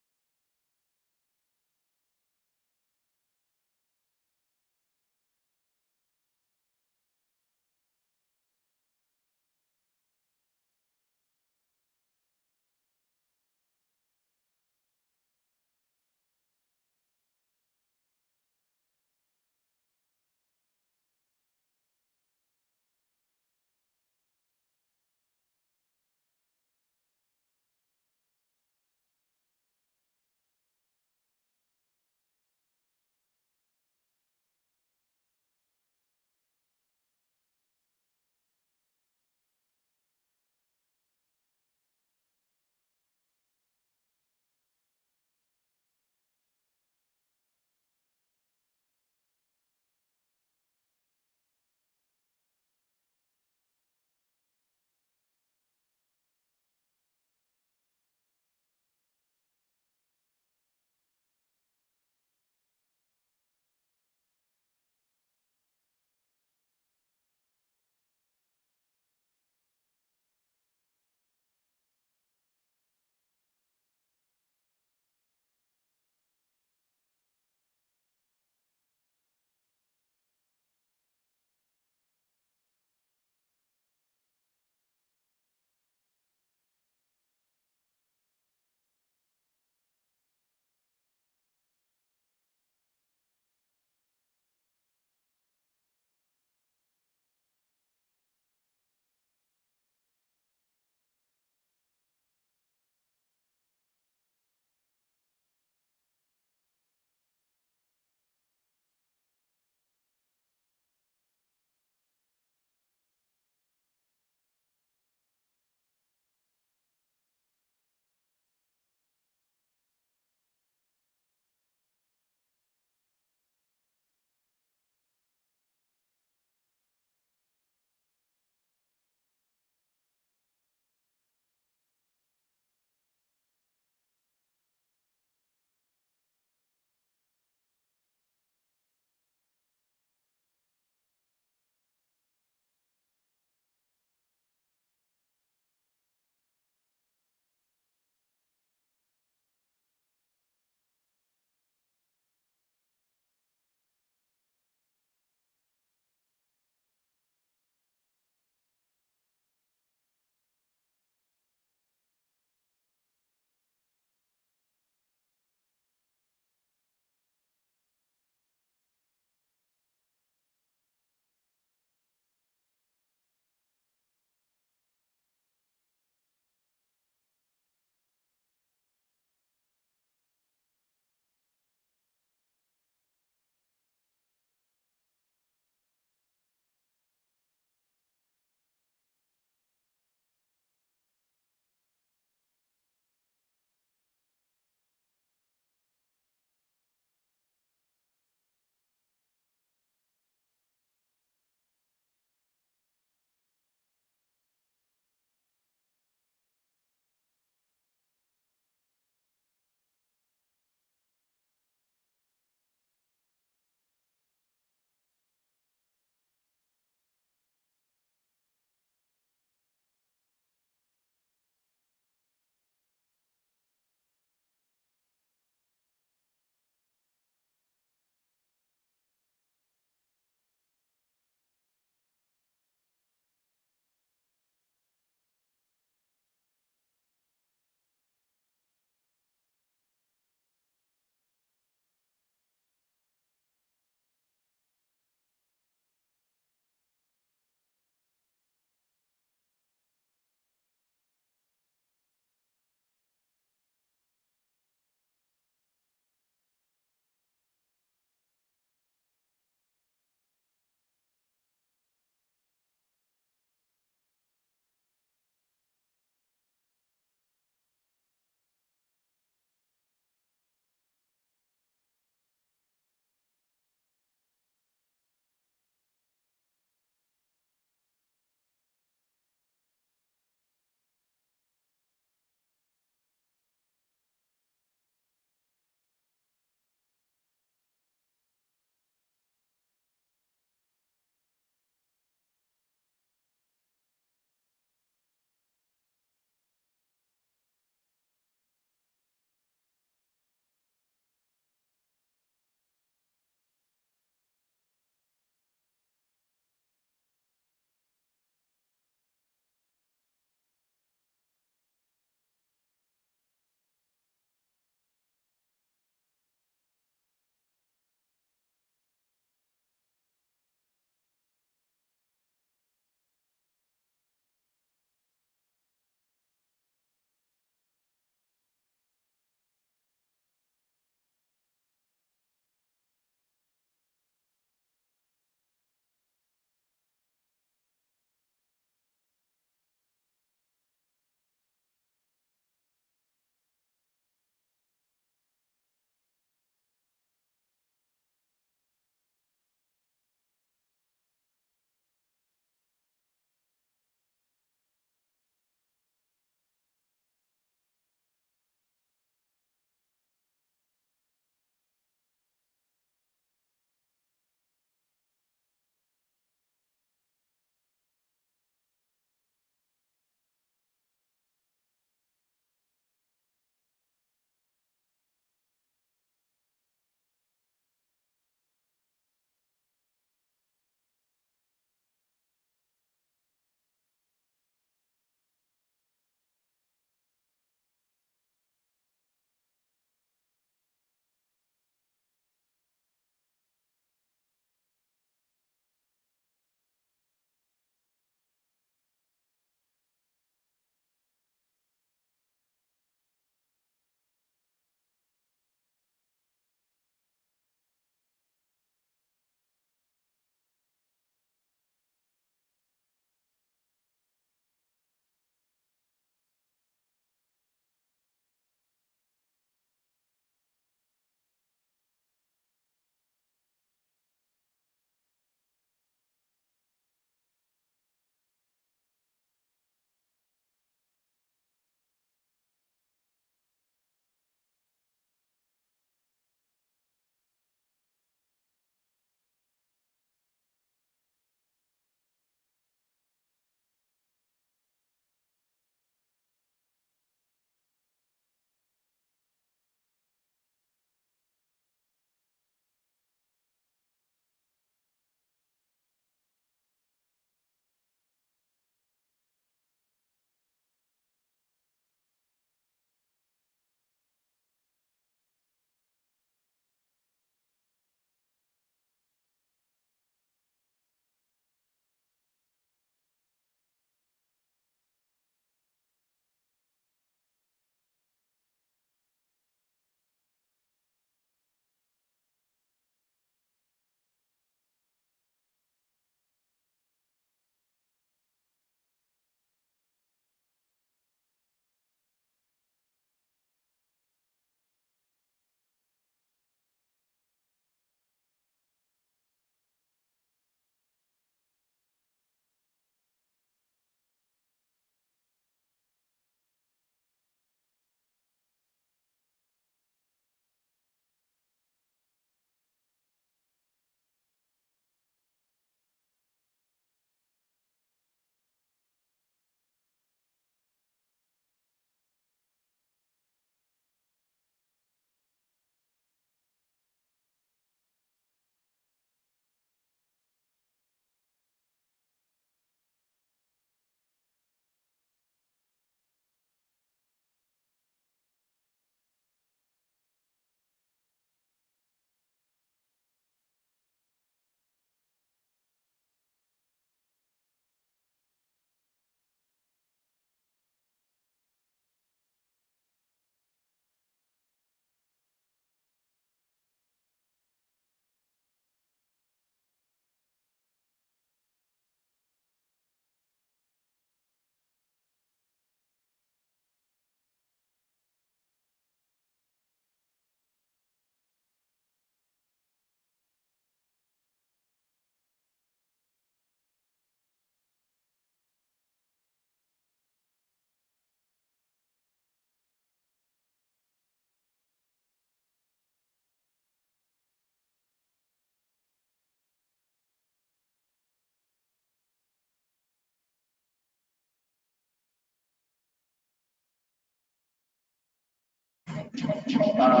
right,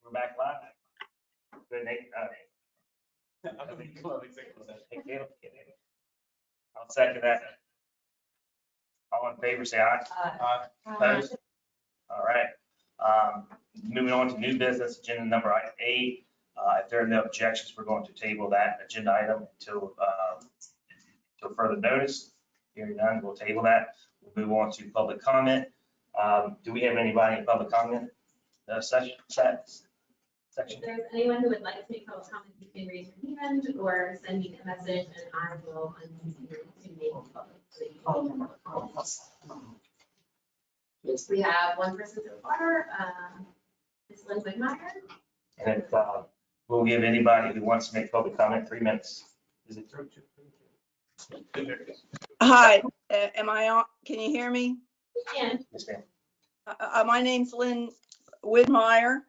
we're back live. Good, Nate. I'll second that. All in favor, say aye. Aye. Opposed? All right. Moving on to new business, agenda number 8. If there are no objections, we're going to table that agenda item until further notice. Hearing none, we'll table that. We'll move on to public comment. Do we have anybody in public comment section? If there's anyone who would like to make public comment, you can raise your hand or send me a message and I will unmute you to make public. So you can make public comments. Yes, we have one person so far, Ms. Lynn Wigmeyer. And we'll give anybody who wants to make public comment 3 minutes. Is it through? Hi, am I on? Can you hear me? And Yes, ma'am. My name's Lynn Widmeyer,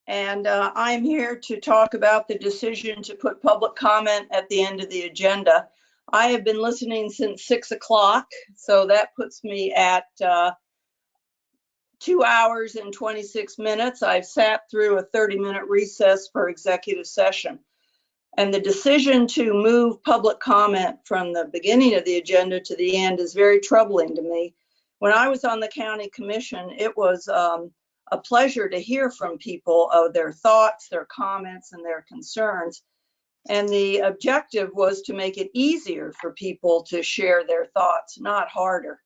and I'm here to talk about the decision to put public comment at the end of the agenda. I have been listening since 6 o'clock, so that puts me at 2 hours and 26 minutes. I've sat through a 30-minute recess for executive session. And the decision to move public comment from the beginning of the agenda to the end is very troubling to me. When I was on the county commission, it was a pleasure to hear from people of their thoughts, their comments, and their concerns. And the objective was to make it easier for people to share their thoughts, not harder.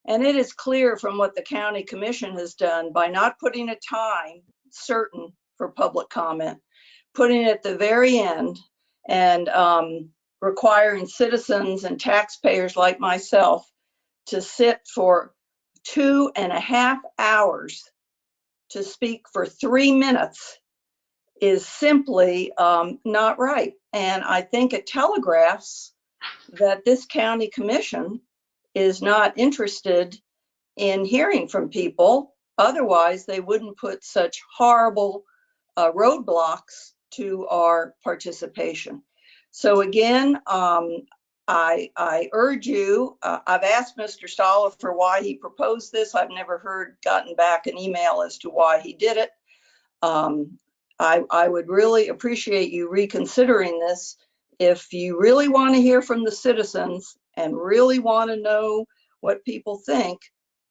And it is clear from what the county commission has done by not putting a time certain for public comment, putting it at the very end and requiring citizens and taxpayers like myself to sit for 2.5 hours to speak for 3 minutes is simply not right. And I think it telegraphs that this county commission is not interested in hearing from people. Otherwise, they wouldn't put such horrible roadblocks to our participation. So again, I urge you, I've asked Mr. Stoller for why he proposed this. I've never gotten back an email as to why he did it. I would really appreciate you reconsidering this. If you really want to hear from the citizens and really want to know what people think,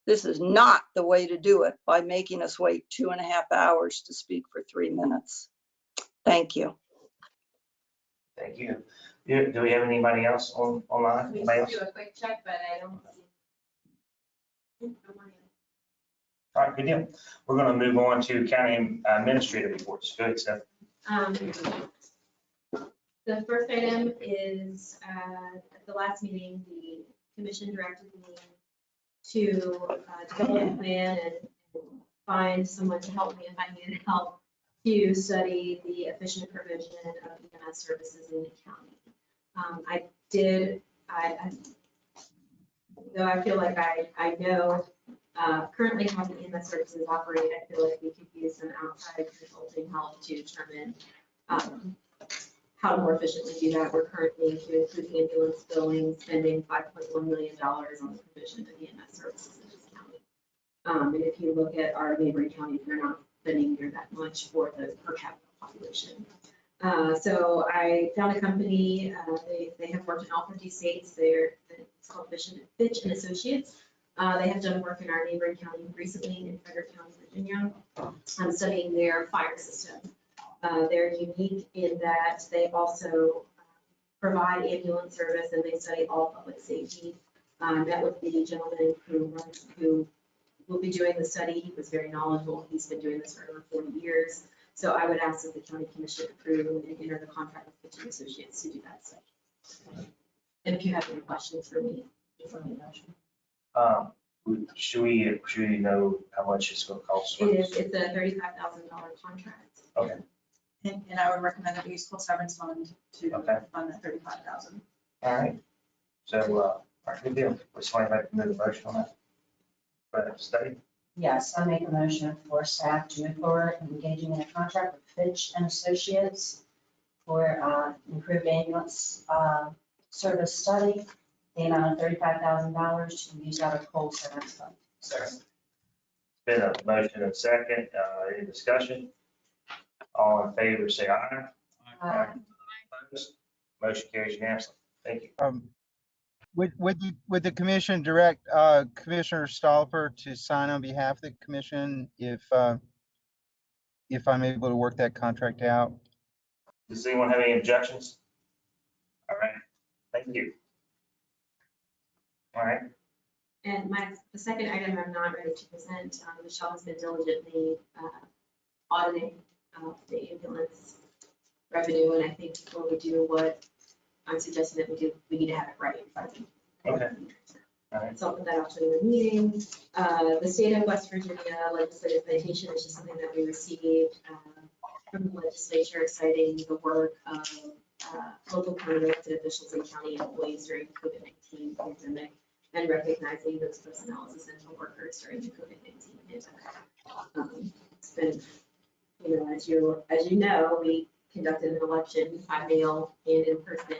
this is not the way to do it by making us wait 2.5 hours to speak for 3 minutes. Thank you. Thank you. Do we have anybody else online? we Anybody just else? do a quick check, but I don't see. All right, good deal. We're going to move on to county administrative reports. Go ahead, Steph. The first item is, at the last meeting, the commission directed me to develop a plan and find someone to help me if I needed help to study the efficient provision of EMS services in the county. Though I feel like I know currently how the EMS services operate, I feel like we could use some outside consulting help to determine how to more efficiently do that. We're currently, to include ambulance billing, spending $5.1 million on the provision of EMS services in this county. And if you look at our neighboring counties, they're not spending near that much for the per capita population. So I found a company, they have worked in all 50 states. It's called Fitch and Associates. They have done work in our neighboring county recently in Frederick County, Virginia, studying their fire system. They're unique in that they also provide ambulance service and they study all public safety. Met with the gentleman who will be doing the study. He was very knowledgeable. He's been doing this for over 40 years. So I would ask that the county commission approve and enter the contract with Fitch and Associates to do that study. And if you have any questions for me, just let me know. Should we know how much it's going to cost? It's a $35,000 contract. Okay. And I would recommend that we use school severance fund to Okay. fund that 35,000. All right. So, all right, good deal. Would somebody like to move a motion on that? For that study? Yes, I make a motion for staff to move forward and engaging in a contract with Fitch and Associates for improved ambulance service study the amount of $35,000 to be used out of coal severance fund. Been a motion and second, any discussion? All in favor, say aye. Opposed? Motion carries unanimously. Thank you. Would the commission direct Commissioner Stolper to sign on behalf of the commission if I'm able to work that contract out? Does anyone have any objections? All right, thank you. All right, And the second item I'm not ready to present, Michelle has been diligently auditing the ambulance revenue, and I think before we do what I'm suggesting that we do, we need to have it right in front of you. okay. All right. So I'll put that out to the meeting. The state of West Virginia legislative citation is just something that we received from the legislature citing the work of local county elected officials and county employees during the COVID-19 pandemic and recognizing those personnel as essential workers during the COVID-19 pandemic. It's been, as you know, we conducted an election by mail and in person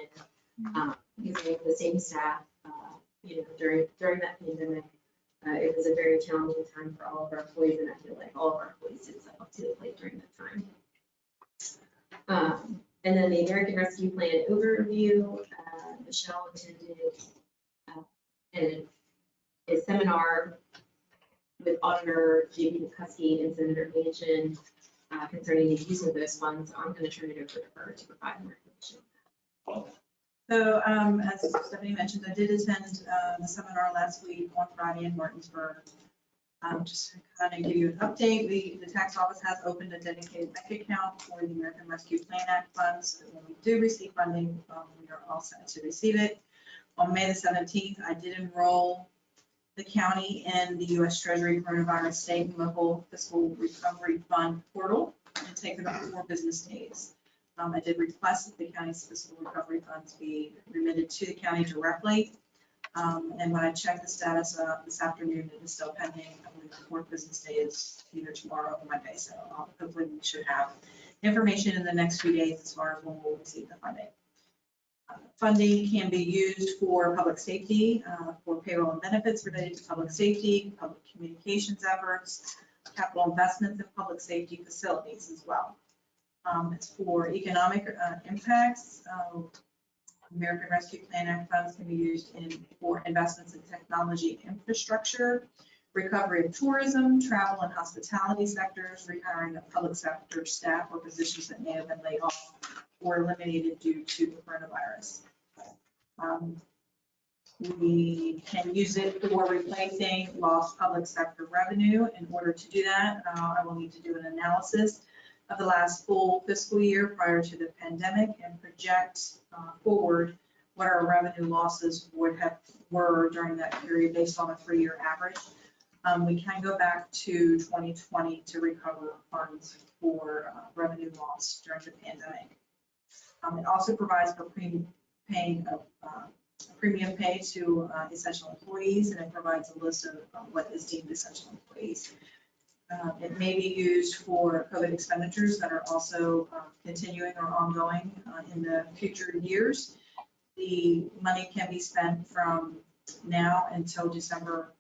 using the same staff. During that pandemic, it was a very challenging time for all of our employees, and I feel like all of our employees did step up to the plate during that time. And then the American Rescue Plan overview, Michelle attended a seminar with Auditor J.B. McCuskey and Senator Manchin concerning the use of those funds. I'm going to turn it over to her to provide more information. So as Stephanie mentioned, I did attend the seminar last week on Friday in Martinsburg. Just to kind of give you an update, the tax office has opened a dedicated bank account for the American Rescue Plan Act funds. So when we do receive funding, we are all set to receive it. On May the 17th, I did enroll the county in the U.S. Treasury Coronavirus State and Local Fiscal Recovery Fund portal. It takes about 4 business days. I did request that the county's fiscal recovery funds be remitted to the county directly. And when I checked the status this afternoon, it is still pending. I believe the 4th business day is either tomorrow or Monday. So hopefully we should have information in the next few days as far as when we'll receive the funding. Funding can be used for public safety, for payroll and benefits related to public safety, public communications efforts, capital investments in public safety facilities as well. It's for economic impacts. American Rescue Plan Act funds can be used for investments in technology infrastructure, recovery of tourism, travel and hospitality sectors, rehiring of public sector staff or positions that may have been laid off or eliminated due to the coronavirus. We can use it for replacing lost public sector revenue. In order to do that, I will need to do an analysis of the last full fiscal year prior to the pandemic and project forward what our revenue losses were during that period based on a 3-year average. We can go back to 2020 to recover funds for revenue loss during the pandemic. It also provides for premium pay to essential employees, and it provides a list of what is deemed essential employees. It may be used for COVID expenditures that are also continuing or ongoing in the future years. The money can be spent from now until December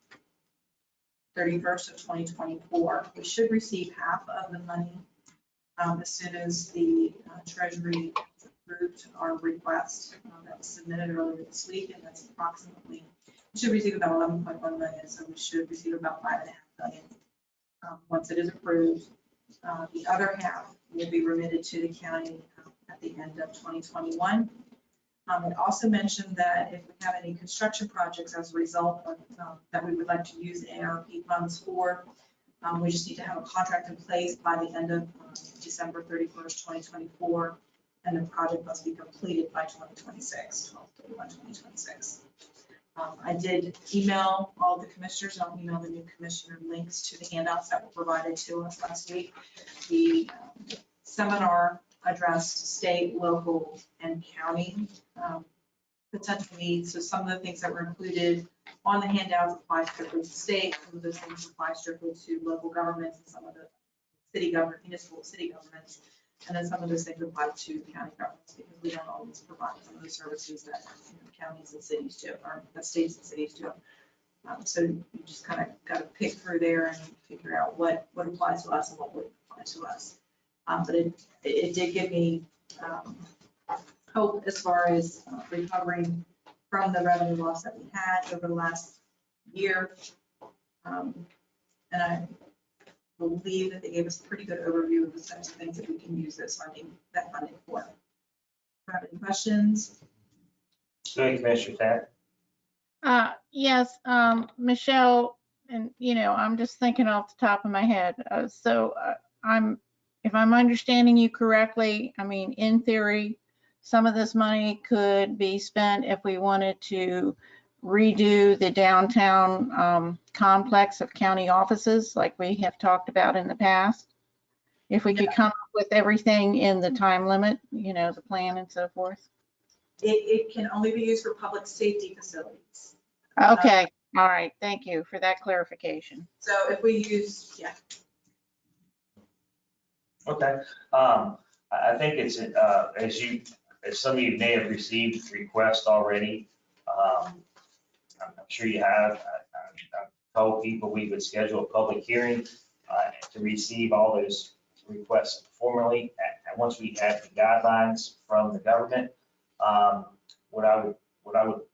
31st of 2024. We should receive half of the money as soon as the Treasury approved our request that was submitted earlier this week, and that's approximately, we should receive about 11.1 million, so we should receive about 5.5 million. Once it is approved, the other half will be remitted to the county at the end of 2021. It also mentioned that if we have any construction projects as a result of that we would like to use ARP funds for, we just need to have a contract in place by the end of December 31st, 2024, and the project must be completed by 2026, 12/31/2026. I did email all the commissioners. I'll email the new commissioner links to the handouts that were provided to us last week. The seminar addressed state, local, and county potential needs. So some of the things that were included on the handouts apply strictly to state. Some of those things apply strictly to local governments and some of the municipal city governments. And then some of those things apply to county governments because we don't always provide some of the services that counties and cities do, or that states and cities do. So you just kind of got to pick through there and figure out what applies to us and what would apply to us. But it did give me hope as far as recovering from the revenue loss that we had over the last year. And I believe that they gave us a pretty good overview of the types of things that we can use that funding for. Do you have any questions? Go ahead, Commissioner Tat. Yes, Michelle, and I'm just thinking off the top of my head. If I'm understanding you correctly, I mean, in theory, some of this money could be spent if we wanted to redo the downtown complex of county offices like we have talked about in the past. If we could come up with everything in the time limit, the plan and so forth. It can only be used for public safety facilities. Okay, all right, thank you for that clarification. So if we use, Okay. I think it's, as some of you may have received requests already, I'm sure you have. I've told people we would schedule a public hearing to receive all those requests formally. And once we have the guidelines from the government, what I would, I don't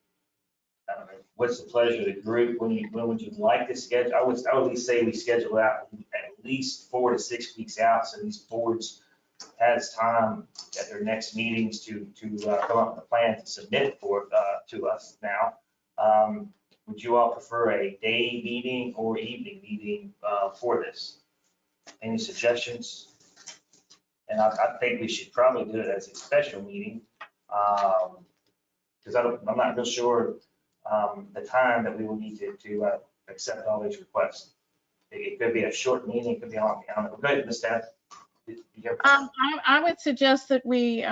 know, what's the pleasure of the group? When would you like to schedule? I would at least say we schedule out at least 4 to 6 weeks out, so these boards has time at their next meetings to come up with a plan to submit for to us now. Would you all prefer a day meeting or evening meeting for this? Any suggestions? And I think we should probably do it as a special meeting because I'm not real sure the time that we will need to accept all these requests. It could be a short meeting, it could be a long meeting. Go ahead, Ms. Tabb. I would suggest that we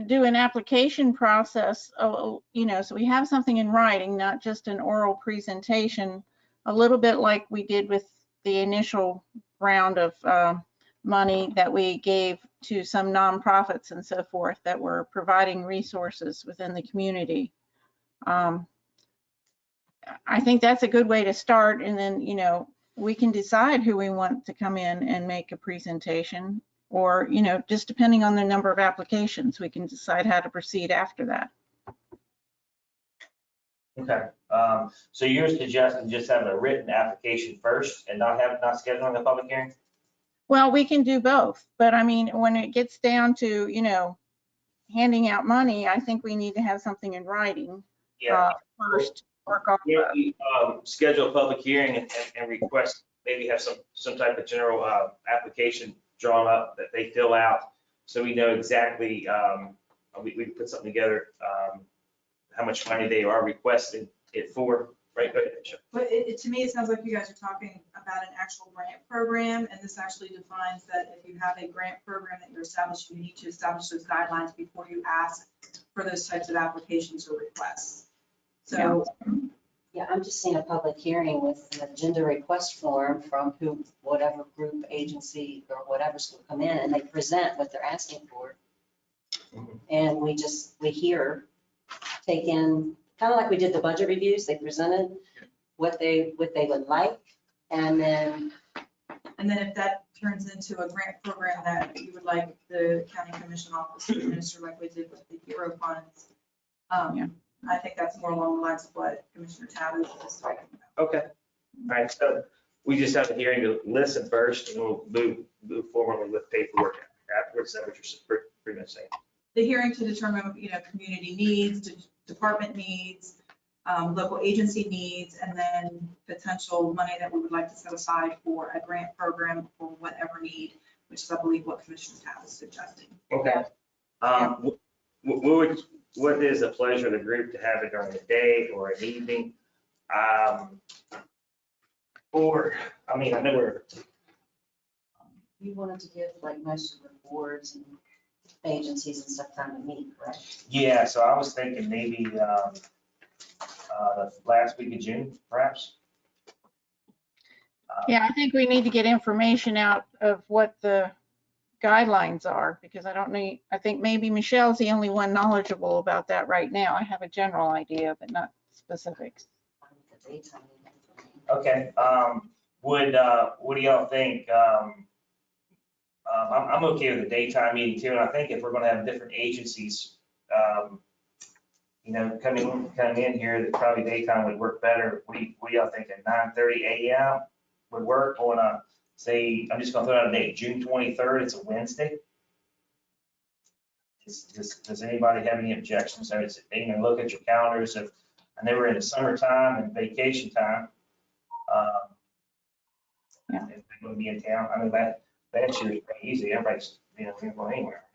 do an application process, so we have something in writing, not just an oral presentation, a little bit like we did with the initial round of money that we gave to some nonprofits and so forth that were providing resources within the community. I think that's a good way to start, and then, we can decide who we want to come in and make a presentation, or, just depending on the number of applications, we can decide how to proceed after that. Okay, so you're suggesting just have a written application first and not scheduling a public hearing? Well, we can do both, but I mean, when it gets down to, handing out money, I think we need to have something in writing. First. Work off. Yeah, we schedule a public hearing and request, maybe have some type of general application drawn up that they fill out, so we know exactly, we put something together, how much money they are requesting it for, right? Go ahead, Michelle. but to me, it sounds like you guys are talking about an actual grant program, and this actually defines that if you have a grant program that you're establishing, you need to establish those guidelines before you ask for those types of applications or requests. So, Yeah, I'm just seeing a public hearing with an agenda request form from whatever group, agency, or whatever's going to come in, and they present what they're asking for. And we hear, take in, kind of like we did the budget reviews, they presented what they would like, and then if that turns into a grant program that you would like the county commission office to administer like we did with the hero funds, I think that's more along the lines of what Commissioner Tabb is talking about. Okay, all right, so we just have a hearing to listen first, and we'll move forward with paperwork afterwards. Is that what you're pretty much saying? The hearing to determine, community needs, department needs, local agency needs, and then potential money that we would like to set aside for a grant program for whatever need, which is, I believe, what Commissioner Tabb is suggesting. Okay. What is the pleasure of the group to have it during the day or an evening? Or, I mean, I know we're. you wanted to give like most of the boards and agencies and stuff time to meet, correct? Yeah, so I was thinking maybe the last week of June, perhaps. Yeah, I think we need to get information out of what the guidelines are, because I don't need, I think maybe Michelle's the only one knowledgeable about that right now. I have a general idea, but not specifics. Okay, what do y'all think? I'm okay with the daytime meeting too, and I think if we're gonna have different agencies, coming in here, that probably daytime would work better. What do y'all think, at 9:30 a.m. would work on say, I'm just gonna throw out a date, June 23rd, it's a Wednesday? Does anybody have any objections? So it's, look at your calendars, I know we're in the summertime and vacation time. Yeah. If they're gonna be in town, I mean, that year's pretty easy, everybody's, can't go anywhere.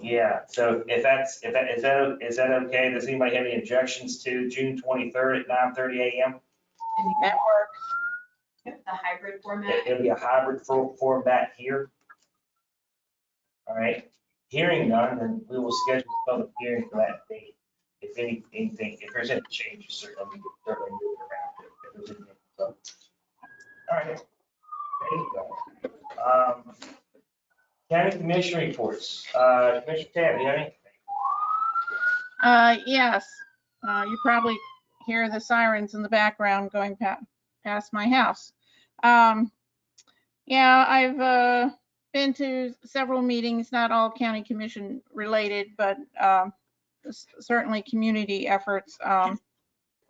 Yeah, so is that okay? Does anybody have any objections to June 23rd at 9:30 a.m.? That works. The hybrid format. It'll be a hybrid format here. All right, hearing none, then we will schedule a public hearing for that date. If if there's any changes, certainly we can move it around. If there's anything. So, all right. Thank you, guys. County Commission reports. Commissioner Tab, you have anything? Yes, you probably hear the sirens in the background going past my house. Yeah, I've been to several meetings, not all county commission related, but certainly community efforts.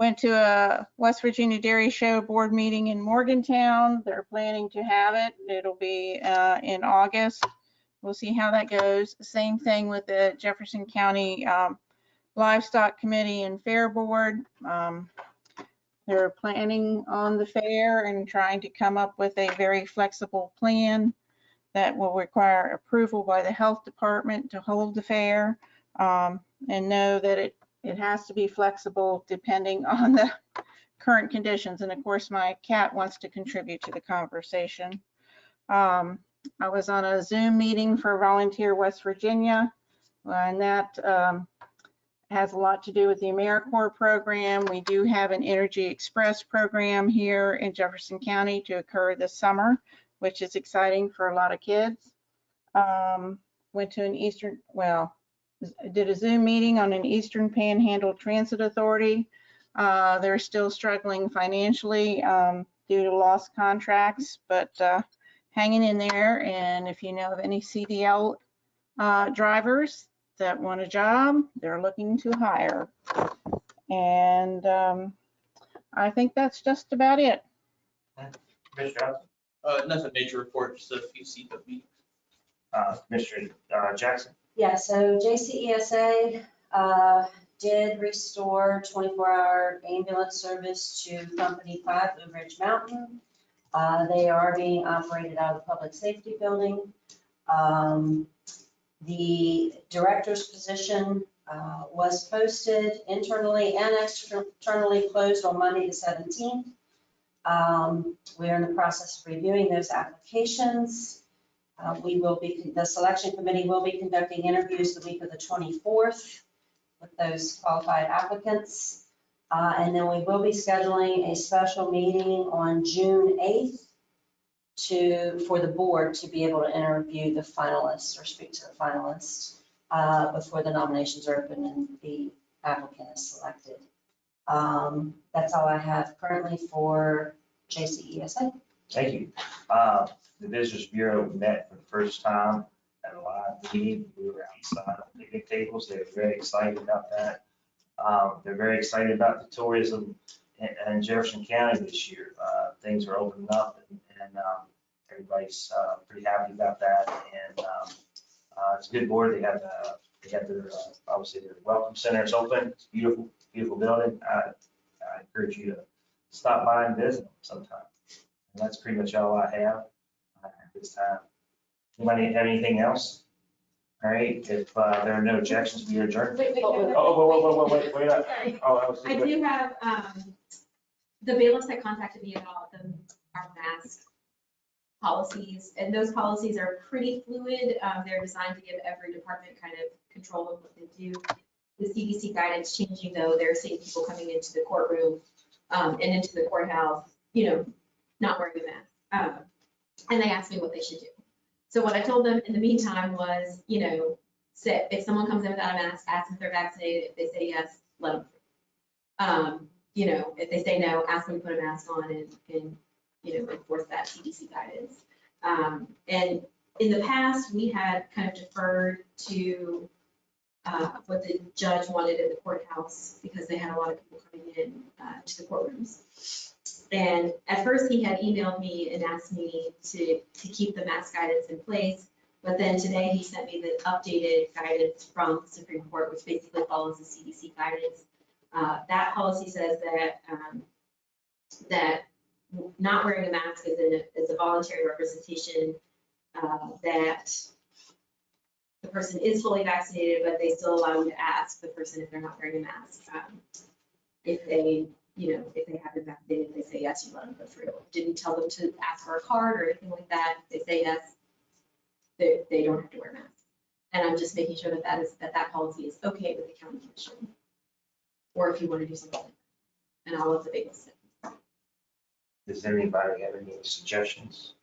Went to a West Virginia Dairy Show board meeting in Morgantown. They're planning to have it. It'll be in August. We'll see how that goes. Same thing with the Jefferson County Livestock Committee and Fair Board. They're planning on the fair and trying to come up with a very flexible plan that will require approval by the health department to hold the fair, and know that it has to be flexible depending on the current conditions. And of course, my cat wants to contribute to the conversation. I was on a Zoom meeting for Volunteer West Virginia, and that has a lot to do with the AmeriCorps program. We do have an Energy Express program here in Jefferson County to occur this summer, which is exciting for a lot of kids. Went to did a Zoom meeting on an Eastern Panhandle Transit Authority. They're still struggling financially due to lost contracts, but hanging in there. And if you know of any CDL drivers that want a job, they're looking to hire. And I think that's just about it. Commissioner Nothing major report, just a few CEPA meetings. Commissioner Jackson? Yeah, so JCESA did restore 24-hour ambulance service to Company 5 Blue Ridge Mountain. They are being operated out of the Public Safety Building. The director's position was posted internally and externally closed on Monday the 17th. We're in the process of reviewing those applications. The selection committee will be conducting interviews the week of the 24th with those qualified applicants. And then we will be scheduling a special meeting on June 8th for the board to be able to interview the finalists or speak to the finalists before the nominations are open and the applicant is selected. That's all I have currently for JCESA. Thank you. The Visitors Bureau met for the first time at a live meeting. We were outside on picnic tables. They were very excited about that. They're very excited about the tourism in Jefferson County this year. Things are opening up, and everybody's pretty happy about that. And it's a good board. They have their obviously their welcome center is open. It's beautiful, beautiful building. I encourage you to stop by and visit them sometime. And that's pretty much all I have at this time. Anybody have anything else? All right, if there are no objections, we adjourn. Wait. Wait. Sorry. Oh, I do have, the bailiffs that contacted me about our mask policies, and those policies are pretty fluid. They're designed to give every department kind of control of what they do. The CDC guidance changing though, they're seeing people coming into the courtroom and into the courthouse, not wearing a mask. And they asked me what they should do. So what I told them in the meantime was, say, if someone comes in without a mask, ask them if they're vaccinated. If they say yes, let them through. If they say no, ask them to put a mask on and enforce that CDC guidance. And in the past, we had kind of deferred to what the judge wanted in the courthouse because they had a lot of people coming in to the courtrooms. And at first he had emailed me and asked me to keep the mask guidance in place. But then today he sent me the updated guidance from the Supreme Court, which basically follows the CDC guidance. That policy says that not wearing a mask is a voluntary representation, that the person is fully vaccinated, but they still allow you to ask the person if they're not wearing a mask. If they have been vaccinated, they say yes, you let them go through. Didn't tell them to ask for a card or anything like that. If they say yes, they don't have to wear masks. And I'm just making sure that policy is okay with the county commission. Or if you want to do something, and all of the biggest things. Does anybody have any suggestions?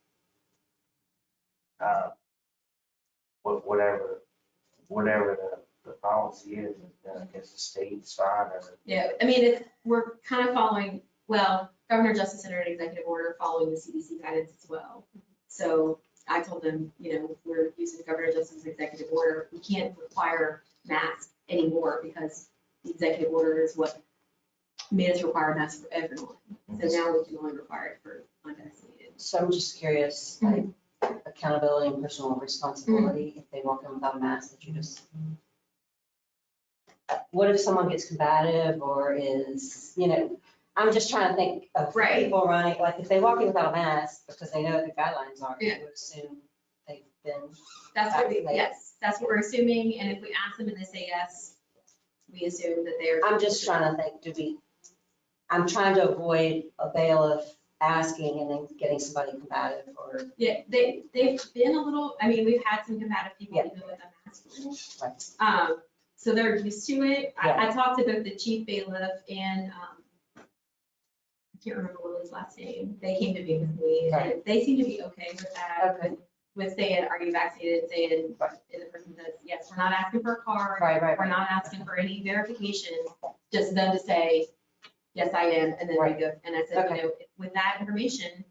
Whatever the policy is, I guess the state's fine. Yeah, we're kind of following, Governor Justice entered an executive order following the CDC guidance as well. So I told them, we're using Governor Justice's executive order. We can't require masks anymore because the executive order is what made us require masks for everyone. So now we can only require it for unvaccinated. So I'm just curious, like accountability and personal responsibility, if they walk in without a mask, that you just, what if someone gets combative or is, I'm just trying to think of people running, like if they walk in without a mask because they know what the guidelines are, you would assume they've been vaccinated. Yes, that's what we're assuming. And if we ask them and they say yes, we assume that they're. I'm just trying to think, I'm trying to avoid a bailiff asking and then getting somebody combative or. Yeah, they've been a little, we've had some combative people even with a mask. Right. So they're used to it. Yeah. I talked to both the chief bailiff and, I can't remember Lily's last name. They came to meet with me and they seem to be okay with that. Okay. With saying, are you vaccinated? Saying, and the person says, yes, we're not asking for a card. Right. We're not asking for any verification, just them to say, yes, I am, and then they go. And I said, with that information,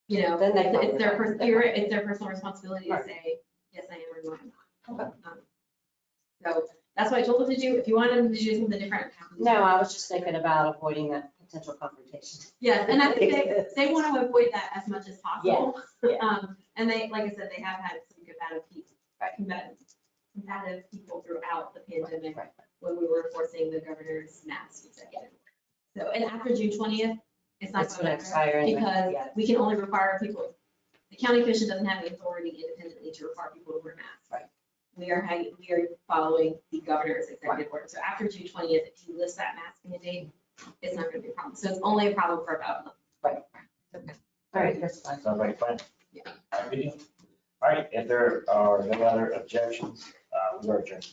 Then it's their personal responsibility to say, yes, I am, or no, I'm not. So that's what I told them to do. If you wanted them to do something different. No, I was just thinking about avoiding that potential confrontation. Yes, and I think they want to avoid that as much as possible. Yeah. And they, like I said, they have had some combative people throughout the pandemic when we were enforcing the governor's mask executive. So, and after June 20th, it's not going to expire because we can only require people, the county commission doesn't have the authority independently to require people to wear masks. Right. We are following the governor's executive order. So after June 20th, if he lifts that mask mandate, it's not going to be a problem. So it's only a problem for about a month. Right. Okay. All right, that's fine. Sounds like fun. Yeah. All right, if there are no other objections, we are adjourned.